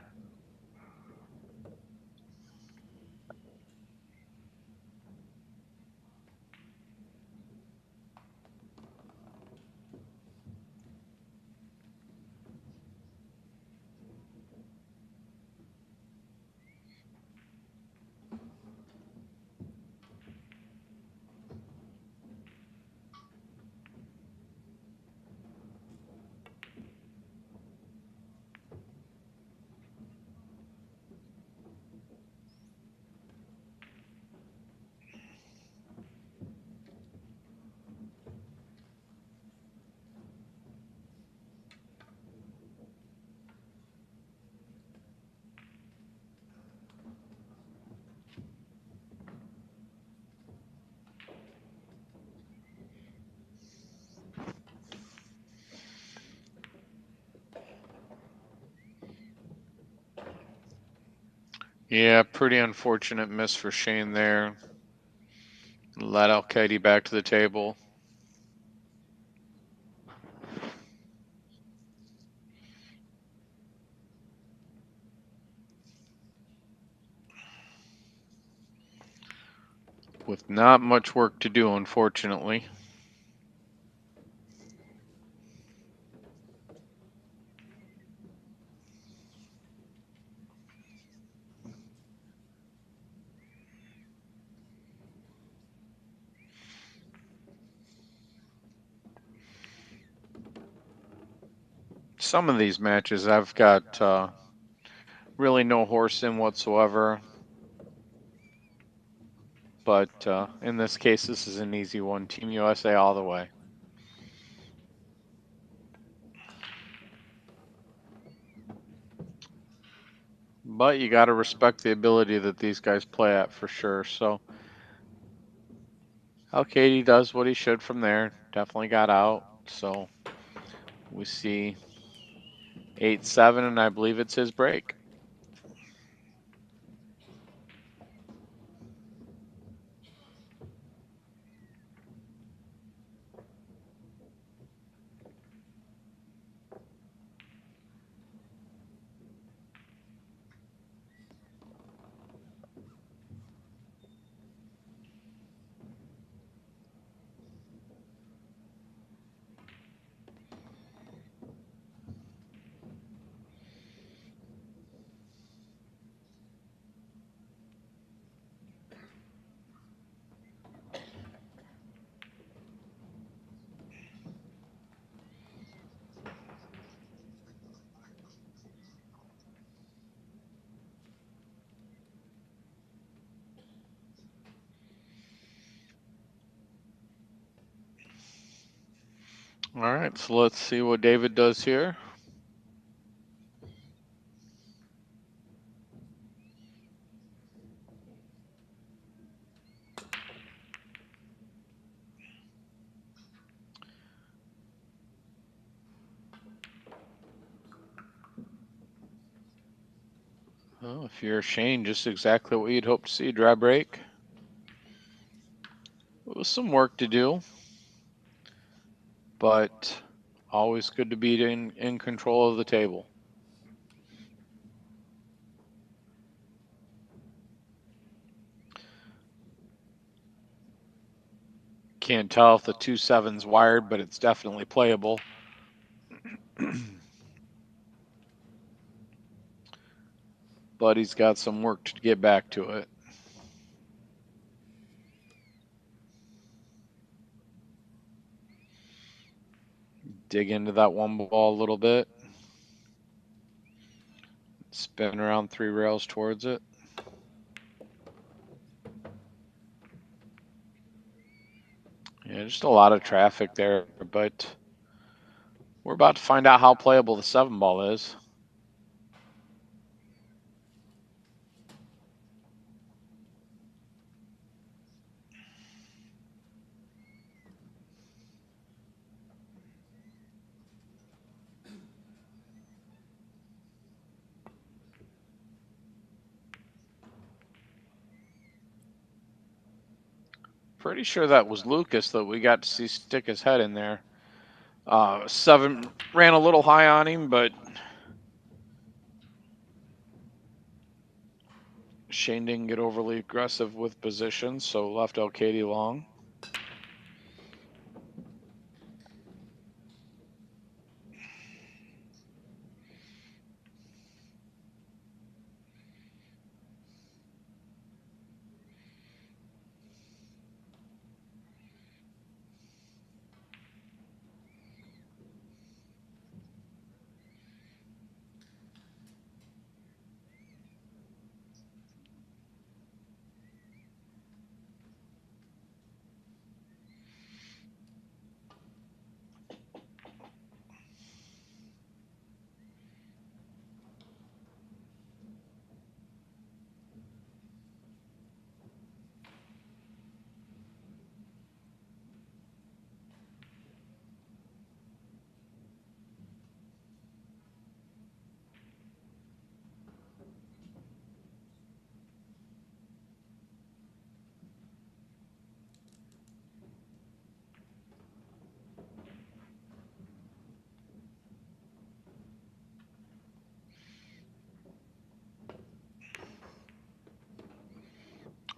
Yeah, pretty unfortunate miss for Shane there. Let Al-Qaedi back to the table. With not much work to do, unfortunately. Some of these matches I've got really no horse in whatsoever. But in this case, this is an easy one. Team USA all the way. But you got to respect the ability that these guys play at for sure. So Al-Qaedi does what he should from there. Definitely got out. So we see 8-7, and I believe it's his break. All right, so let's see what David does here. Well, if you're Shane, just exactly what you'd hope to see, dry break. It was some work to do, but always good to be in control of the table. Can't tell if the 2-7's wired, but it's definitely playable. But he's got some work to get back to it. Dig into that one ball a little bit. Spin around 3 rails towards it. Yeah, just a lot of traffic there, but we're about to find out how playable the 7 ball is. Pretty sure that was Lucas that we got to see stick his head in there. 7 ran a little high on him, but Shane didn't get overly aggressive with positions, so left El Katie long.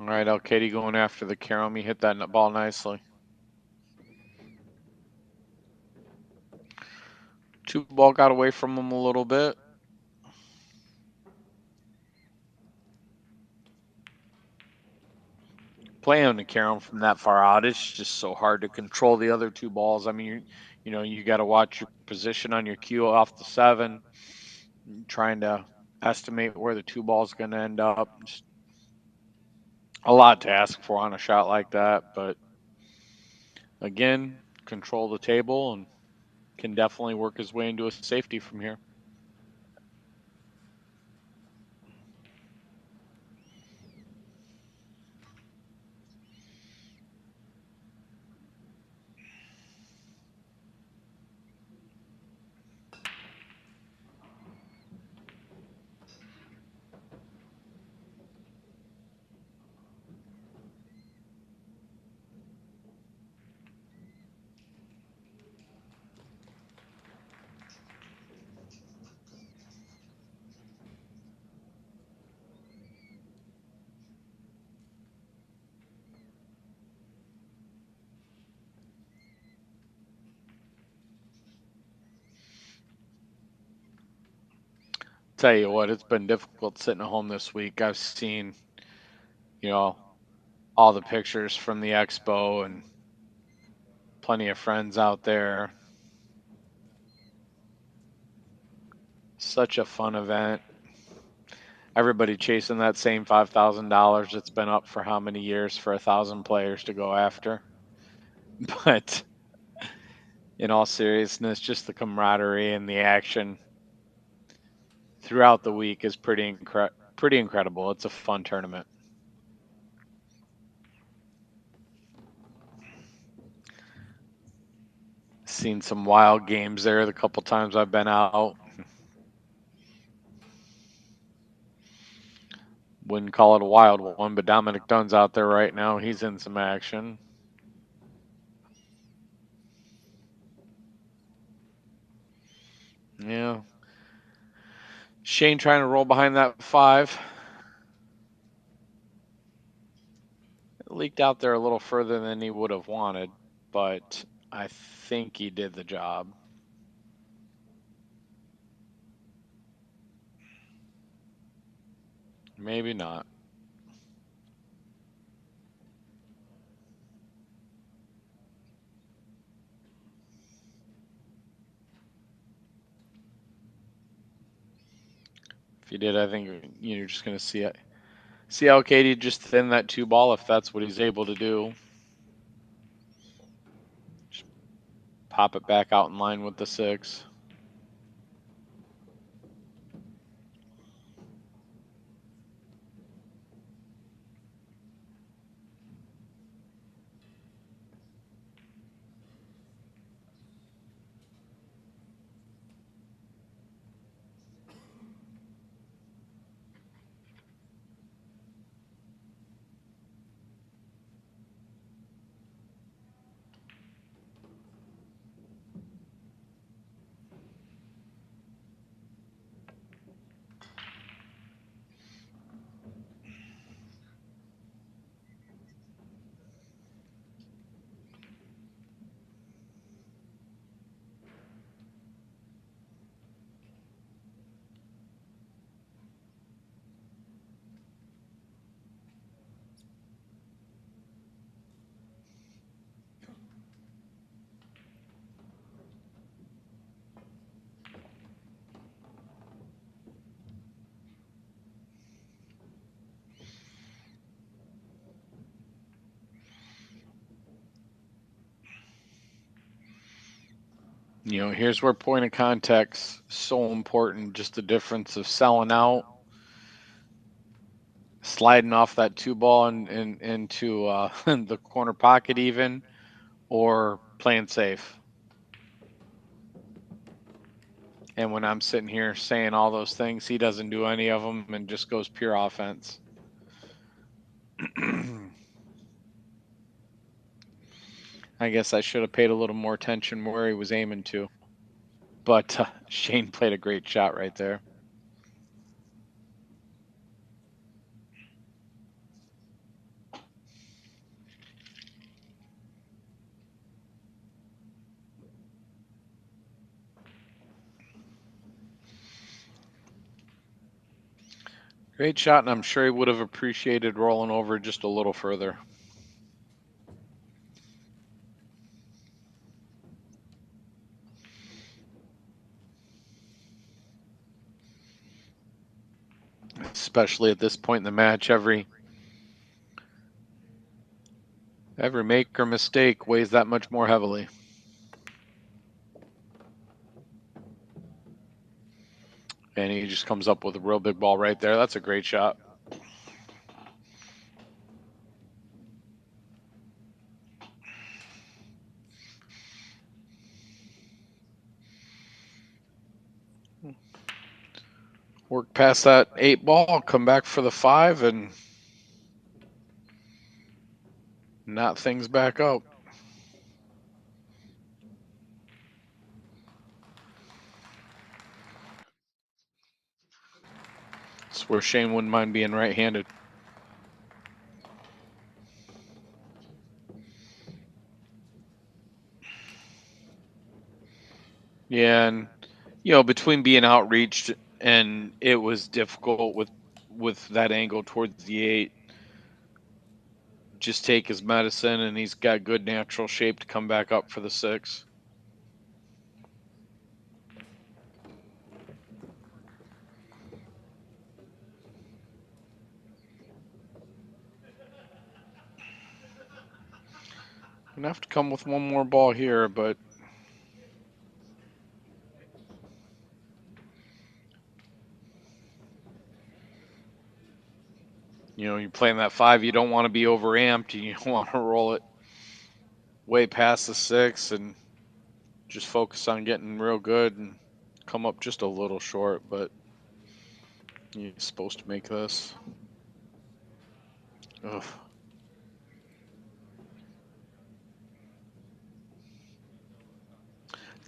All right, El Katie going after the carom. He hit that ball nicely. 2 ball got away from him a little bit. Playing the carom from that far out, it's just so hard to control the other 2 balls. I mean, you got to watch your position on your cue off the 7, trying to estimate where the 2 ball's going to end up. Just a lot to ask for on a shot like that, but again, control the table and can definitely work his way into a safety from here. Tell you what, it's been difficult sitting at home this week. I've seen, all the pictures from the expo and plenty of friends out there. Such a fun event. Everybody chasing that same $5,000 that's been up for how many years for 1,000 players to go after. But in all seriousness, just the camaraderie and the action throughout the week is pretty incredible. It's a fun tournament. Seen some wild games there the couple times I've been out. Wouldn't call it a wild one, but Dominic Dunn's out there right now. He's in some action. Yeah. Shane trying to roll behind that 5. It leaked out there a little further than he would have wanted, but I think he did the job. Maybe not. If he did, I think you're just going to see it. See how Katie just thin that 2 ball if that's what he's able to do. Just pop it back out in line with the 6. You know, here's where point of contact's so important. Just the difference of selling out, sliding off that 2 ball and into the corner pocket even, or playing safe. And when I'm sitting here saying all those things, he doesn't do any of them and just goes pure offense. I guess I should have paid a little more attention where he was aiming to. But Shane played a great shot right there. Great shot, and I'm sure he would have appreciated rolling over just a little further. Especially at this point in the match, every make or mistake weighs that much more heavily. And he just comes up with a real big ball right there. That's a great shot. Work past that 8 ball, come back for the 5, and knot things back out. It's where Shane wouldn't mind being right-handed. Yeah, and you know, between being outreached and it was difficult with that angle towards the 8, just take his medicine, and he's got good natural shape to come back up for the 6. Gonna have to come with one more ball here, but you know, you're playing that 5, you don't want to be overamped, you want to roll it way past the 6 and just focus on getting real good and come up just a little short, but you're supposed to make this. Ugh.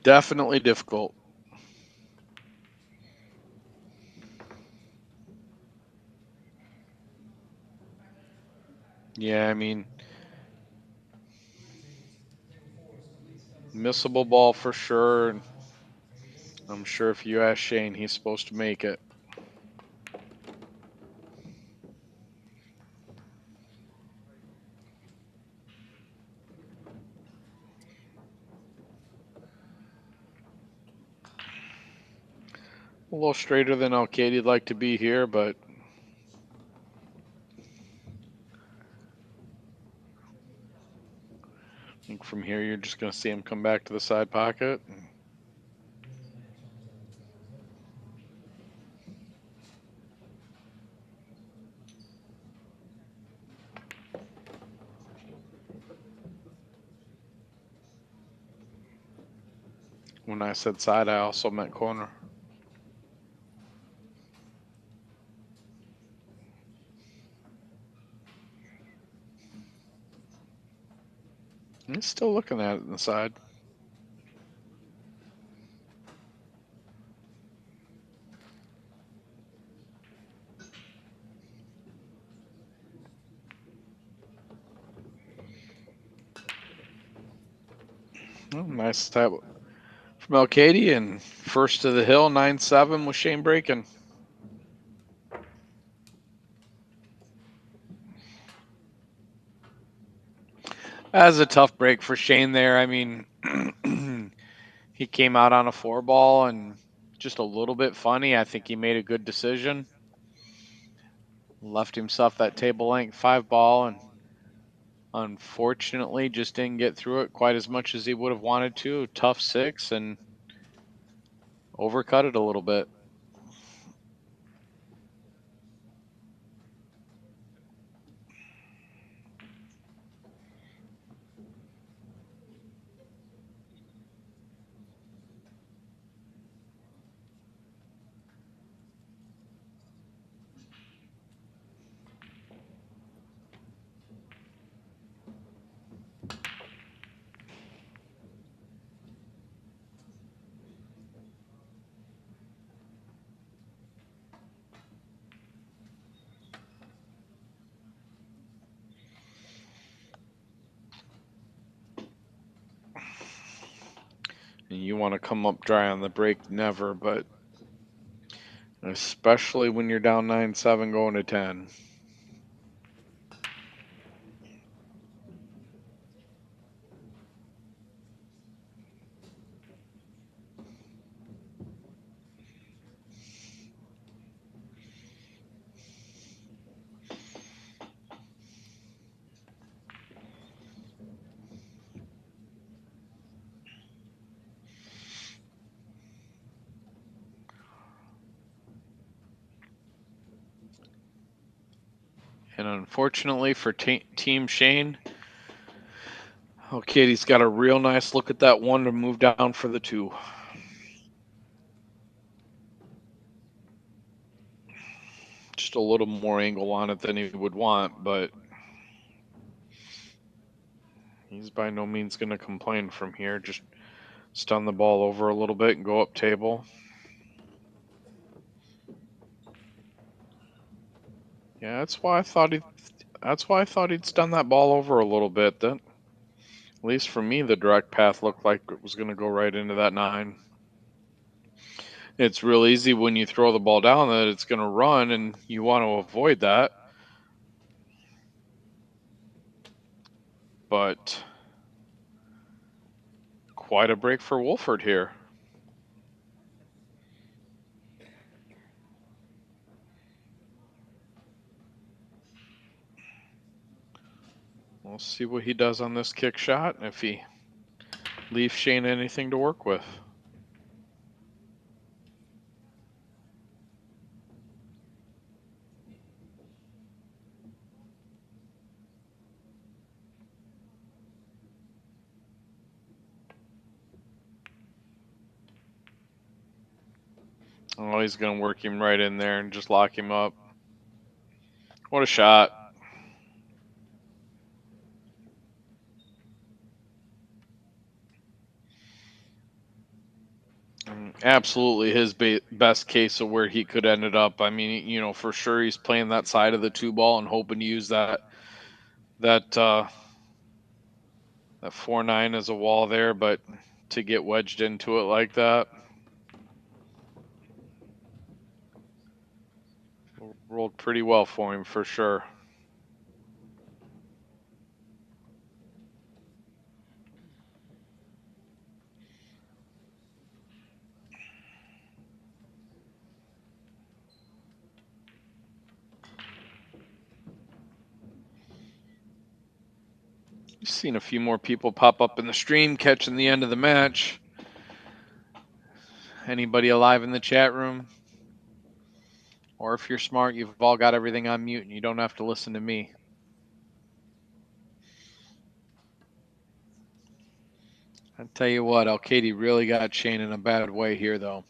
Definitely difficult. Yeah, I mean, missable ball for sure. And I'm sure if you ask Shane, he's supposed to make it. A little straighter than Alcadi'd like to be here, but I think from here you're just going to see him come back to the side pocket. When I said side, I also meant corner. He's still looking at it in the side. Oh, nice tap from Alcadi, and first to the hill, 9-7 with Shane breaking. That's a tough break for Shane there. I mean, he came out on a 4-ball and just a little bit funny. I think he made a good decision. Left himself that table length 5-ball, and Unfortunately, just didn't get through it quite as much as he would have wanted to. Tough 6 and overcut it a little bit. And you want to come up dry on the break, never, but especially when you're down 9-7 going to 10. And unfortunately for Team Shane, okay, he's got a real nice look at that 1 to move down for the 2. Just a little more angle on it than he would want, but he's by no means going to complain from here. Just stun the ball over a little bit and go up table. Yeah, that's why I thought he'd stun that ball over a little bit. That, at least for me, the direct path looked like it was going to go right into that 9. It's real easy when you throw the ball down that it's going to run, and you want to avoid that. But quite a break for Wolford here. We'll see what he does on this kick shot, and if he leaves Shane anything to work with. Oh, he's going to work him right in there and just lock him up. What a shot. Absolutely his best case of where he could end it up. I mean, you know, for sure he's playing that side of the 2 ball and hoping to use that 4-9 as a wall there, but to get wedged into it like that. Rolled pretty well for him, for sure. You've seen a few more people pop up in the stream catching the end of the match. Anybody alive in the chat room? Or if you're smart, you've all got everything on mute and you don't have to listen to me. I tell you what, Katie really got Shane in a bad way here, though.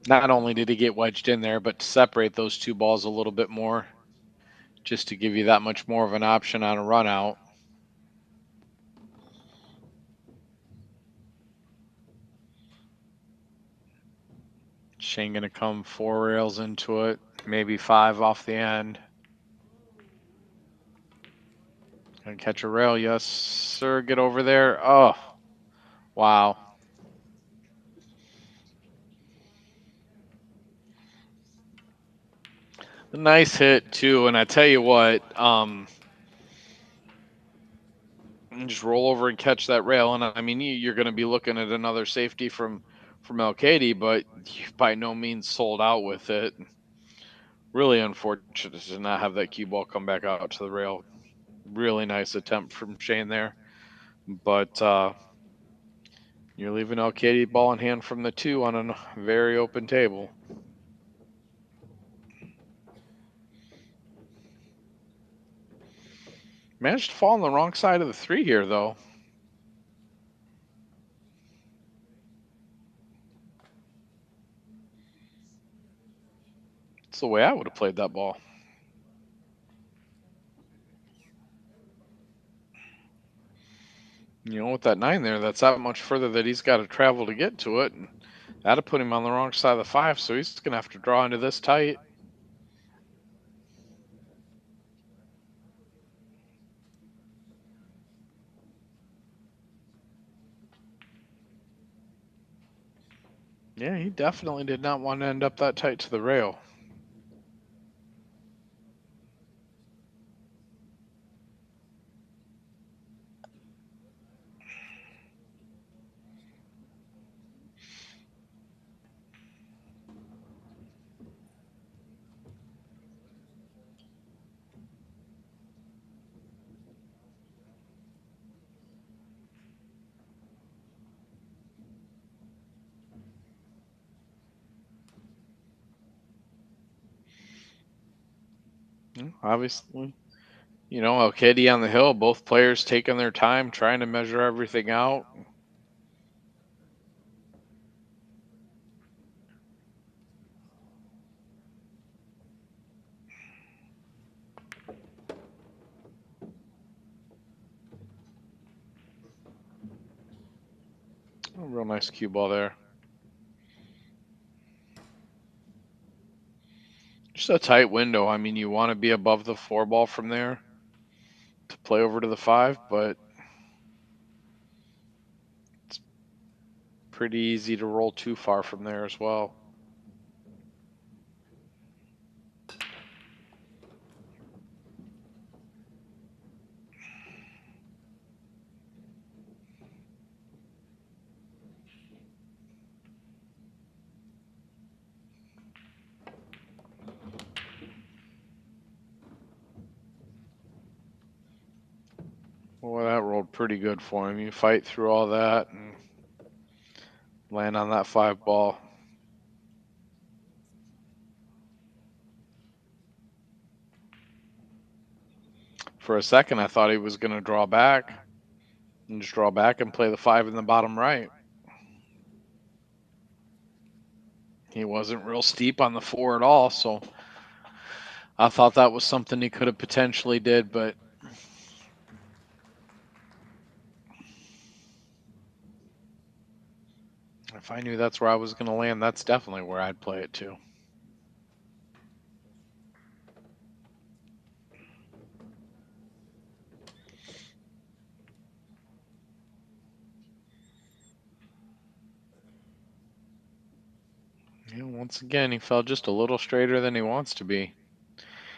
Not only did he get wedged in there, but to separate those 2 balls a little bit more, just to give you that much more of an option on a run out. Shane going to come 4 rails into it, maybe 5 off the end. Gonna catch a rail, yes, sir. Get over there. Oh, wow. A nice hit too, and I tell you what, just roll over and catch that rail, and I mean you're going to be looking at another safety from from El Katie, but by no means sold out with it. Really unfortunate to not have that cue ball come back out to the rail. Really nice attempt from Shane there, but you're leaving El Katie ball in hand from the 2 on a very open table. Managed to fall on the wrong side of the 3 here, though. That's the way I would have played that ball. You know, with that 9 there, that's that much further that he's got to travel to get to it. And that'll put him on the wrong side of the 5, so he's going to have to draw into this tight. Yeah, he definitely did not want to end up that tight to the rail. Obviously, you know, El Katie on the hill, both players taking their time, trying to measure everything out. A real nice cue ball there. Just a tight window. I mean, you want to be above the 4 ball from there to play over to the 5, but it's pretty easy to roll too far from there as well. Well, that rolled pretty good for him. You fight through all that and land on that 5 ball. For a second, I thought he was going to draw back and just draw back and play the 5 in the bottom right. He wasn't real steep on the 4 at all, so I thought that was something he could have potentially did, but if I knew that's where I was going to land, that's definitely where I'd play it too. Yeah, once again, he fell just a little straighter than he wants to be.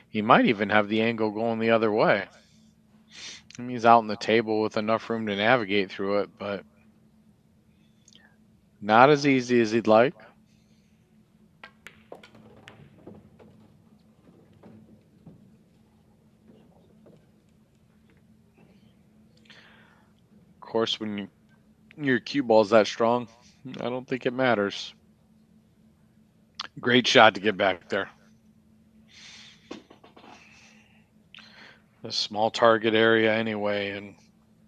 He might even have the angle going the other way. I mean, he's out on the table with enough room to navigate through it, but not as easy as he'd like. Of course, when your cue ball's that strong, I don't think it matters. Great shot to get back there. A small target area anyway, and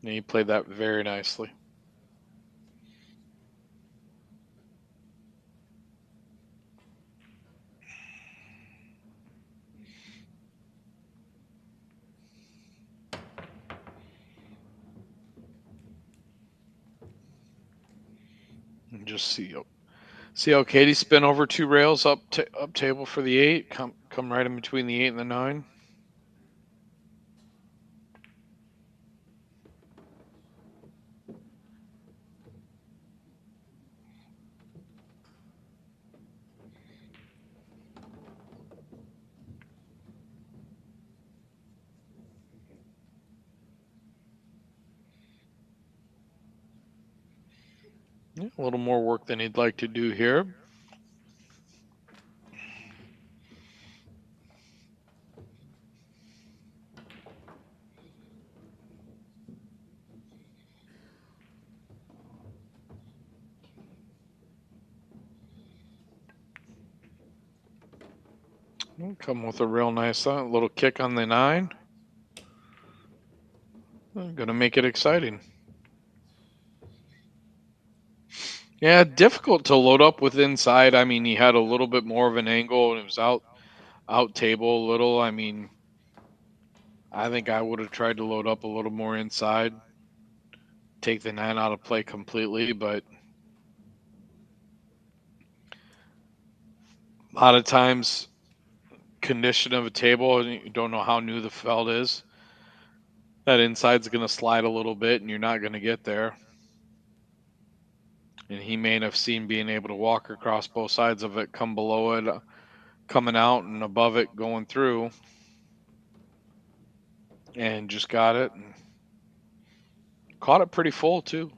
he played that very nicely. And just see how Katie spin over 2 rails up table for the 8, come right in between the 8 and the 9. Yeah, A little more work than he'd like to do here. Come with a real nice little kick on the 9. Gonna make it exciting. Yeah, difficult to load up with inside. I mean, he had a little bit more of an angle and it was out table a little. I mean, I think I would have tried to load up a little more inside, take the 9 out of play completely, but a lot of times condition of a table and you don't know how new the felt is. That inside's going to slide a little bit and you're not going to get there. And he may have seen being able to walk across both sides of it, come below it, coming out, and above it, going through, and just got it. And caught it pretty full, too.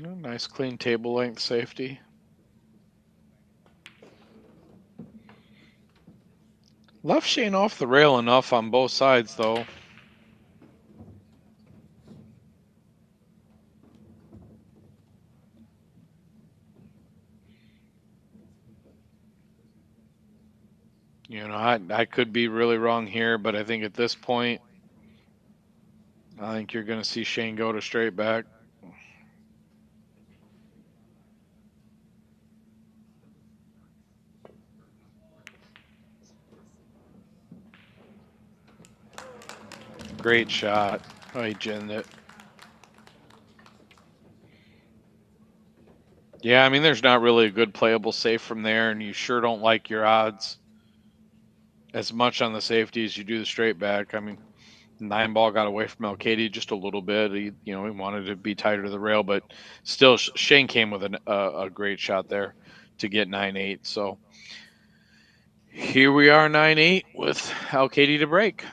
Nice clean table length safety. Left Shane off the rail enough on both sides, though. You know, I could be really wrong here, but I think at this point, I think you're going to see Shane go to straight back. Great shot. Oh, he ginned it. Yeah, I mean, there's not really a good playable safe from there, and you sure don't like your odds as much on the safety as you do the straight back. I mean, 9 ball got away from Katie just a little bit. He wanted to be tighter to the rail, but still, Shane came with a great shot there to get 9-8. So here we are, 9-8 with Katie to break.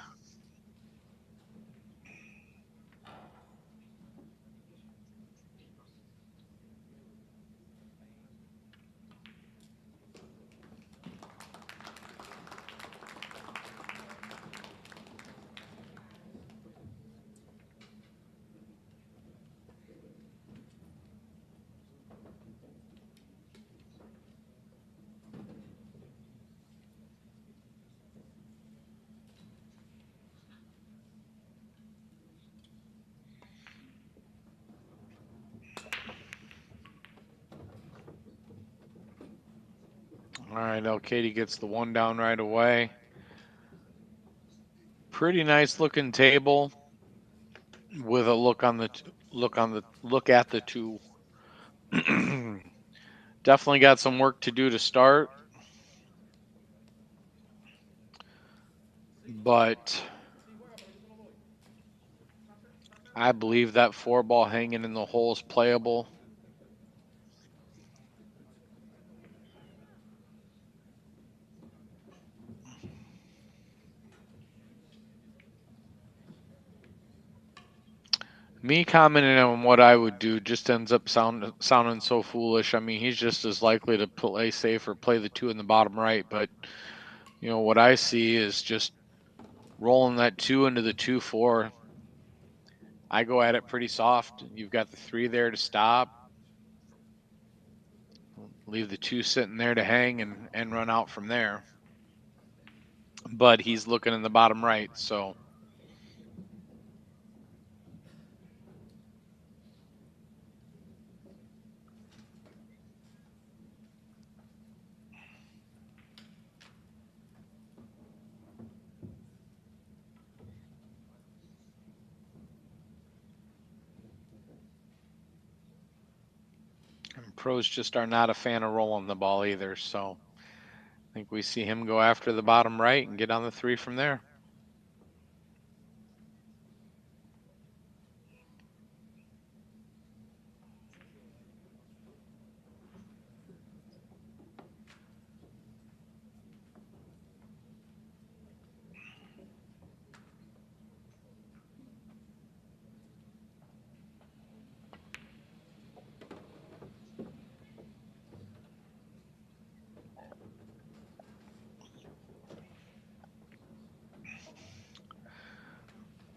All right, Katie gets the 1 down right away. Pretty nice looking table with a look at the 2. Definitely got some work to do to start, but I believe that 4 ball hanging in the hole is playable. Me commenting on what I would do just ends up sounding so foolish. I mean, he's just as likely to play safe or play the 2 in the bottom right. But, what I see is just rolling that 2 into the 2-4. I go at it pretty soft. You've got the 3 there to stop. Leave the 2 sitting there to hang and run out from there. But he's looking in the bottom right, so... Pros just are not a fan of rolling the ball either, so I think we see him go after the bottom right and get on the 3 from there.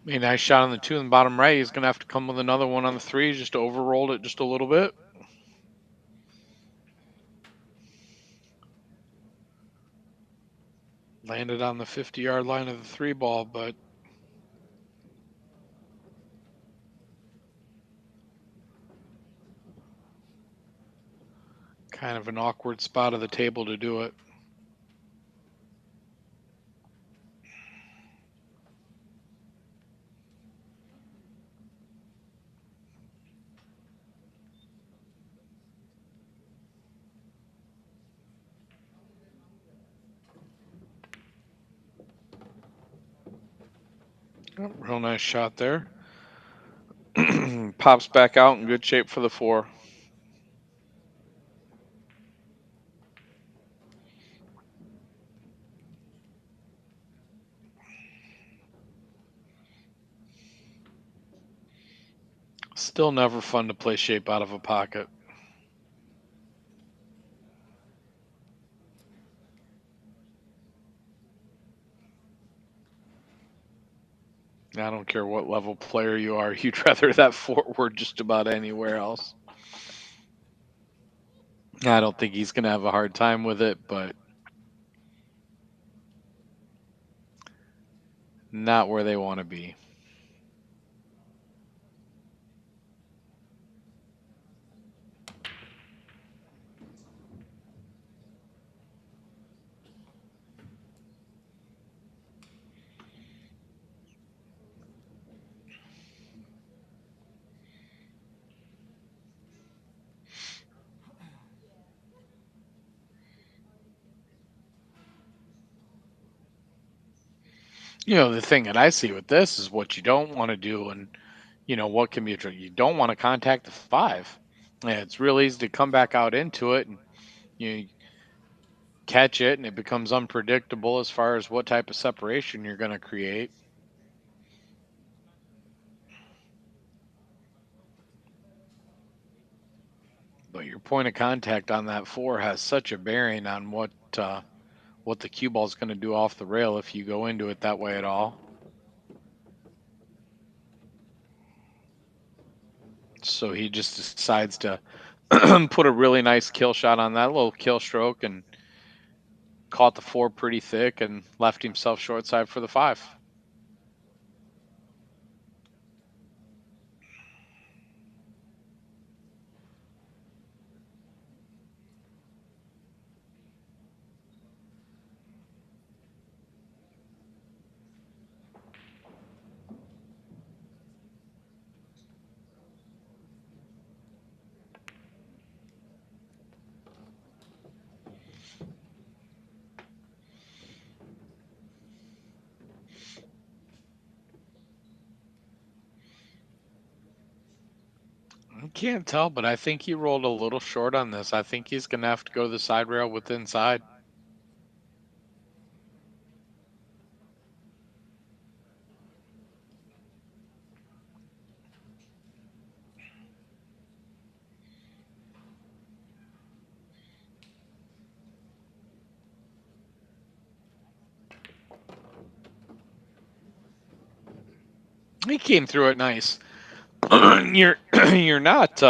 A nice shot on the 2 in the bottom right. He's going to have to come with another one on the 3 just to overroll it just a little bit. Landed on the 50-yard line of the 3 ball, but kind of an awkward spot of the table to do it. Real nice shot there. Pops back out in good shape for the 4. Still never fun to play shape out of a pocket. I don't care what level player you are, you'd rather that forward just about anywhere else. I don't think he's going to have a hard time with it, but not where they want to be. The thing that I see with this is what you don't want to do, and what can be a trick. You don't want to contact the 5. And it's real easy to come back out into it, and you catch it, and it becomes unpredictable as far as what type of separation you're going to create. But your point of contact on that 4 has such a bearing on what the cue ball is going to do off the rail if you go into it that way at all. So he just decides to put a really nice kill shot on that little kill stroke and caught the 4 pretty thick and left himself short side for the 5. I can't tell, but I think he rolled a little short on this. I think he's going to have to go to the side rail with inside. He came through it nice. you're not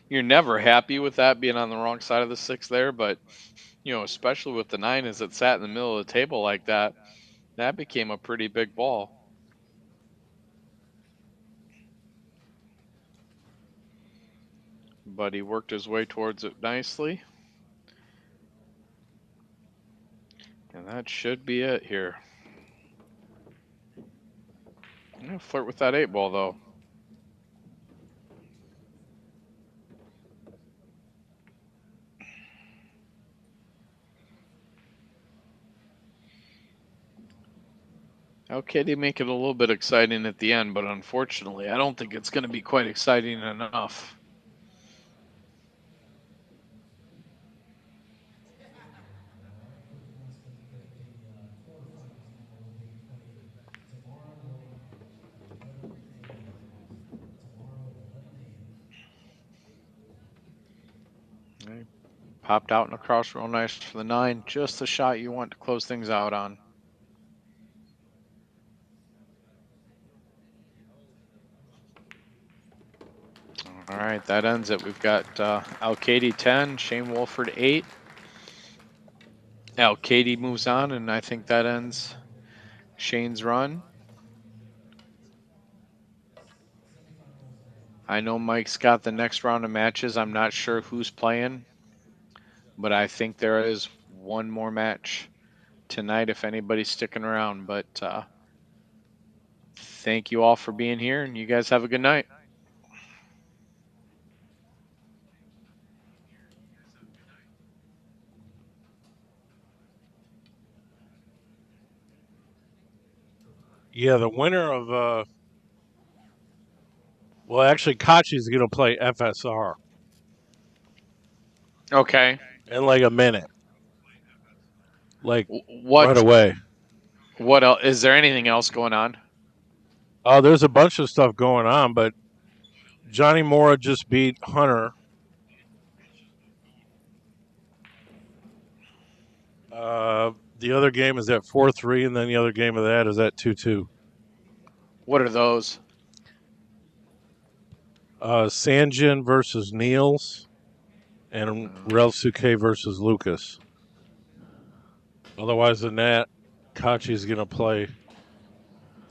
you're never happy with that being on the wrong side of the 6 there, but especially with the 9 as it sat in the middle of the table like that, that became a pretty big ball. But he worked his way towards it nicely. And that should be it here. I'm going to flirt with that 8 ball, though. Okay, they make it a little bit exciting at the end, but unfortunately, I don't think it's going to be quite exciting enough. Okay. Popped out and across real nice for the 9. Just the shot you want to close things out on. All right, that ends it. We've got Al-Kaidi 10, Shane Wolford 8. Al-Kaidi moves on, and I think that ends Shane's run. I know Mike's got the next round of matches. I'm not sure who's playing, but I think there is one more match tonight if anybody's sticking around. But thank you all for being here, and you guys have a good night.
Yeah, the winner of well, actually, Kachi's going to play FSR
Okay.
in like a minute, like right
What
away.
what else? Is there anything else going on?
Oh, there's a bunch of stuff going on, but Johnny Mora just beat Hunter. The other game is at 4-3, and then the other game of that is at 2-2.
What are those?
Sanjin versus Niels, and Relsuke versus Lucas. Otherwise than that, Kachi's going to play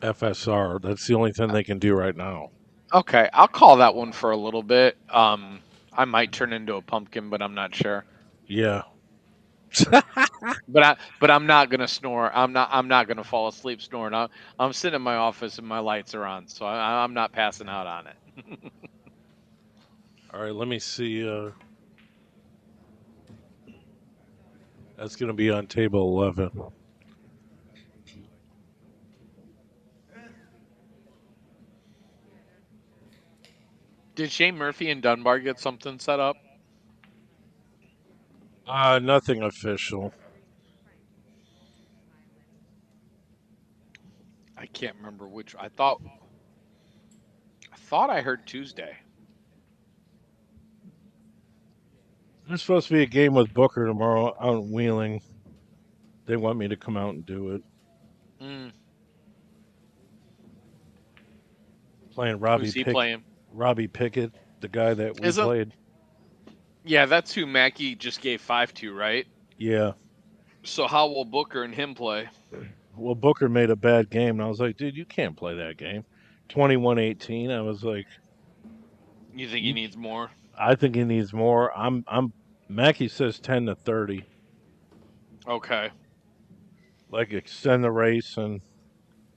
FSR. That's the only thing they can do right now.
Okay, I'll call that one for a little bit. I might turn into a pumpkin, but I'm not sure.
Yeah.
But I'm not gonna snore. I'm not gonna fall asleep snoring. I'm sitting in my office and my lights are on, so I'm not passing out on it.
All right, let me see. That's going to be on table 11.
Did Shane Murphy and Dunbar get something set up?
Nothing official.
I can't remember which. I thought I heard Tuesday.
There's supposed to be a game with Booker tomorrow out in Wheeling. They want me to come out and do it.
Mm,
Playing
who's he playing?
Robbie Pickett, the guy that we
Isn't
played.
Yeah, that's who Mackey just gave 5 to, right?
Yeah.
So how will Booker and him play?
Well, Booker made a bad game, and I was like, dude, you can't play that game. 21-18. I was like,
You think he needs more?
I think he needs more. Mackey says 10-30.
Okay.
Like extend the race and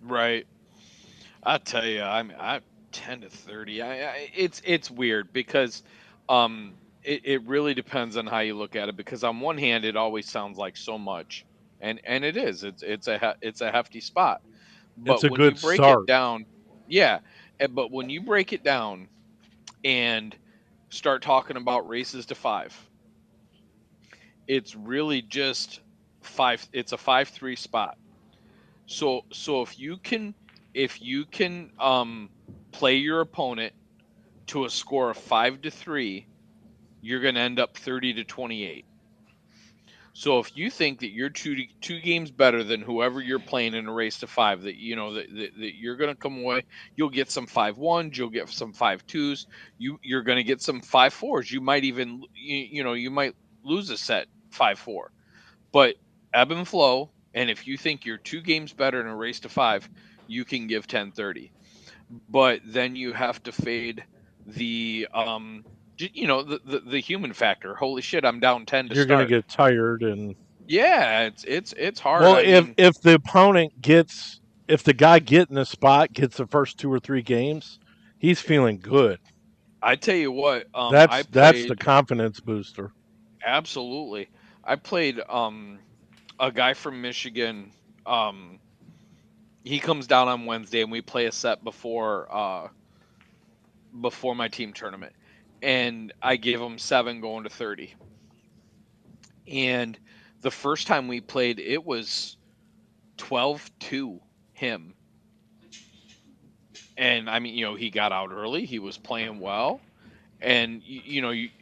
Right. I tell you, I 10 to 30. It's weird because it really depends on how you look at it. Because on one hand, it always sounds like so much, and it is. It's a hefty spot.
it's
But
a
when you
good
break it
start.
down, yeah. But when you break it down and start talking about races to 5, it's really just 5. It's a 5-3 spot. So if you can play your opponent to a score of 5-3, you're going to end up 30-28. So if you think that you're two games better than whoever you're playing in a race to 5, that you know that you're going to come away, you'll get some 5-1s, you'll get some 5-2s, you're going to get some 5-4s. You might even you might lose a set 5-4. But ebb and flow, and if you think you're 2 games better in a race to 5, you can give 10-30. But then you have to fade the the human factor. Holy shit, I'm down 10 to
You're going to
start.
get tired and
Yeah, it's hard.
well,
I mean,
if the opponent gets if the guy getting the spot gets the first 2 or 3 games, he's feeling good.
I tell you what, I
That's the
played
confidence booster.
absolutely. I played a guy from Michigan. He comes down on Wednesday and we play a set before my team tournament, and I gave him 7 going to 30. And the first time we played, it was 12-2 him. And I mean, he got out early. He was playing well, and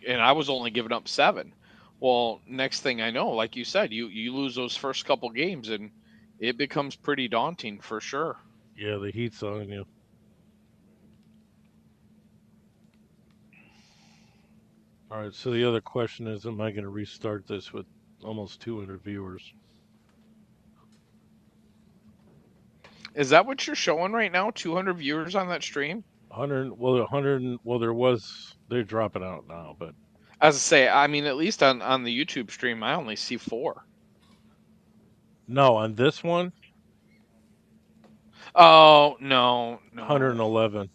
and I was only giving up 7. Well, next thing I know, like you said, you lose those first couple games, and it becomes pretty daunting for sure.
Yeah, the heat's on you. All right, so the other question is, am I going to restart this with almost 200 viewers?
Is that what you're showing right now? 200 viewers on that stream?
100, well, they're dropping out now, but.
As I say, I mean, at least on the YouTube stream, I only see 4.
No, on this one,
Oh, no.
111.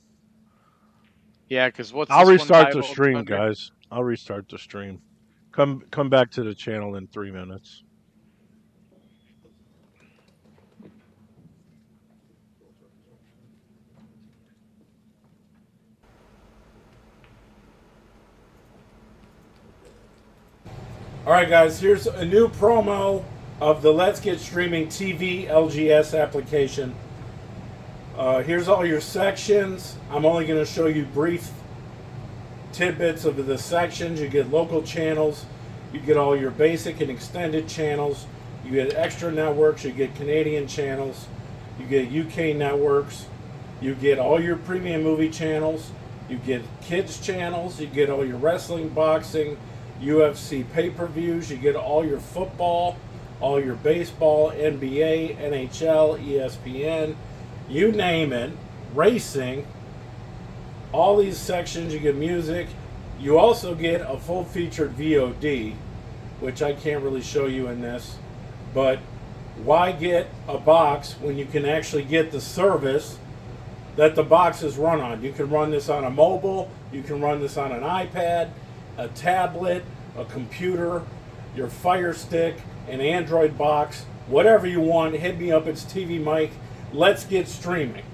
Yeah, because what's
I'll
this one
restart the
titled?
stream, guys. I'll restart the stream. Come back to the channel in 3 minutes.
All right, guys, here's a new promo of the Let's Get Streaming TV LGS application. Here's all your sections. I'm only going to show you brief tidbits of the sections. You get local channels. You get all your basic and extended channels. You get extra networks. You get Canadian channels. You get UK networks. You get all your premium movie channels. You get kids channels. You get all your wrestling, boxing, UFC pay-per-views. You get all your football, all your baseball, NBA, NHL, ESPN, you name it, racing, all these sections. You get music. You also get a full-featured VOD, which I can't really show you in this, but why get a box when you can actually get the service that the box is run on? You can run this on a mobile, you can run this on an iPad, a tablet, a computer, your Fire Stick, an Android box, whatever you want. Hit me up. It's TvMike. Let's get streaming.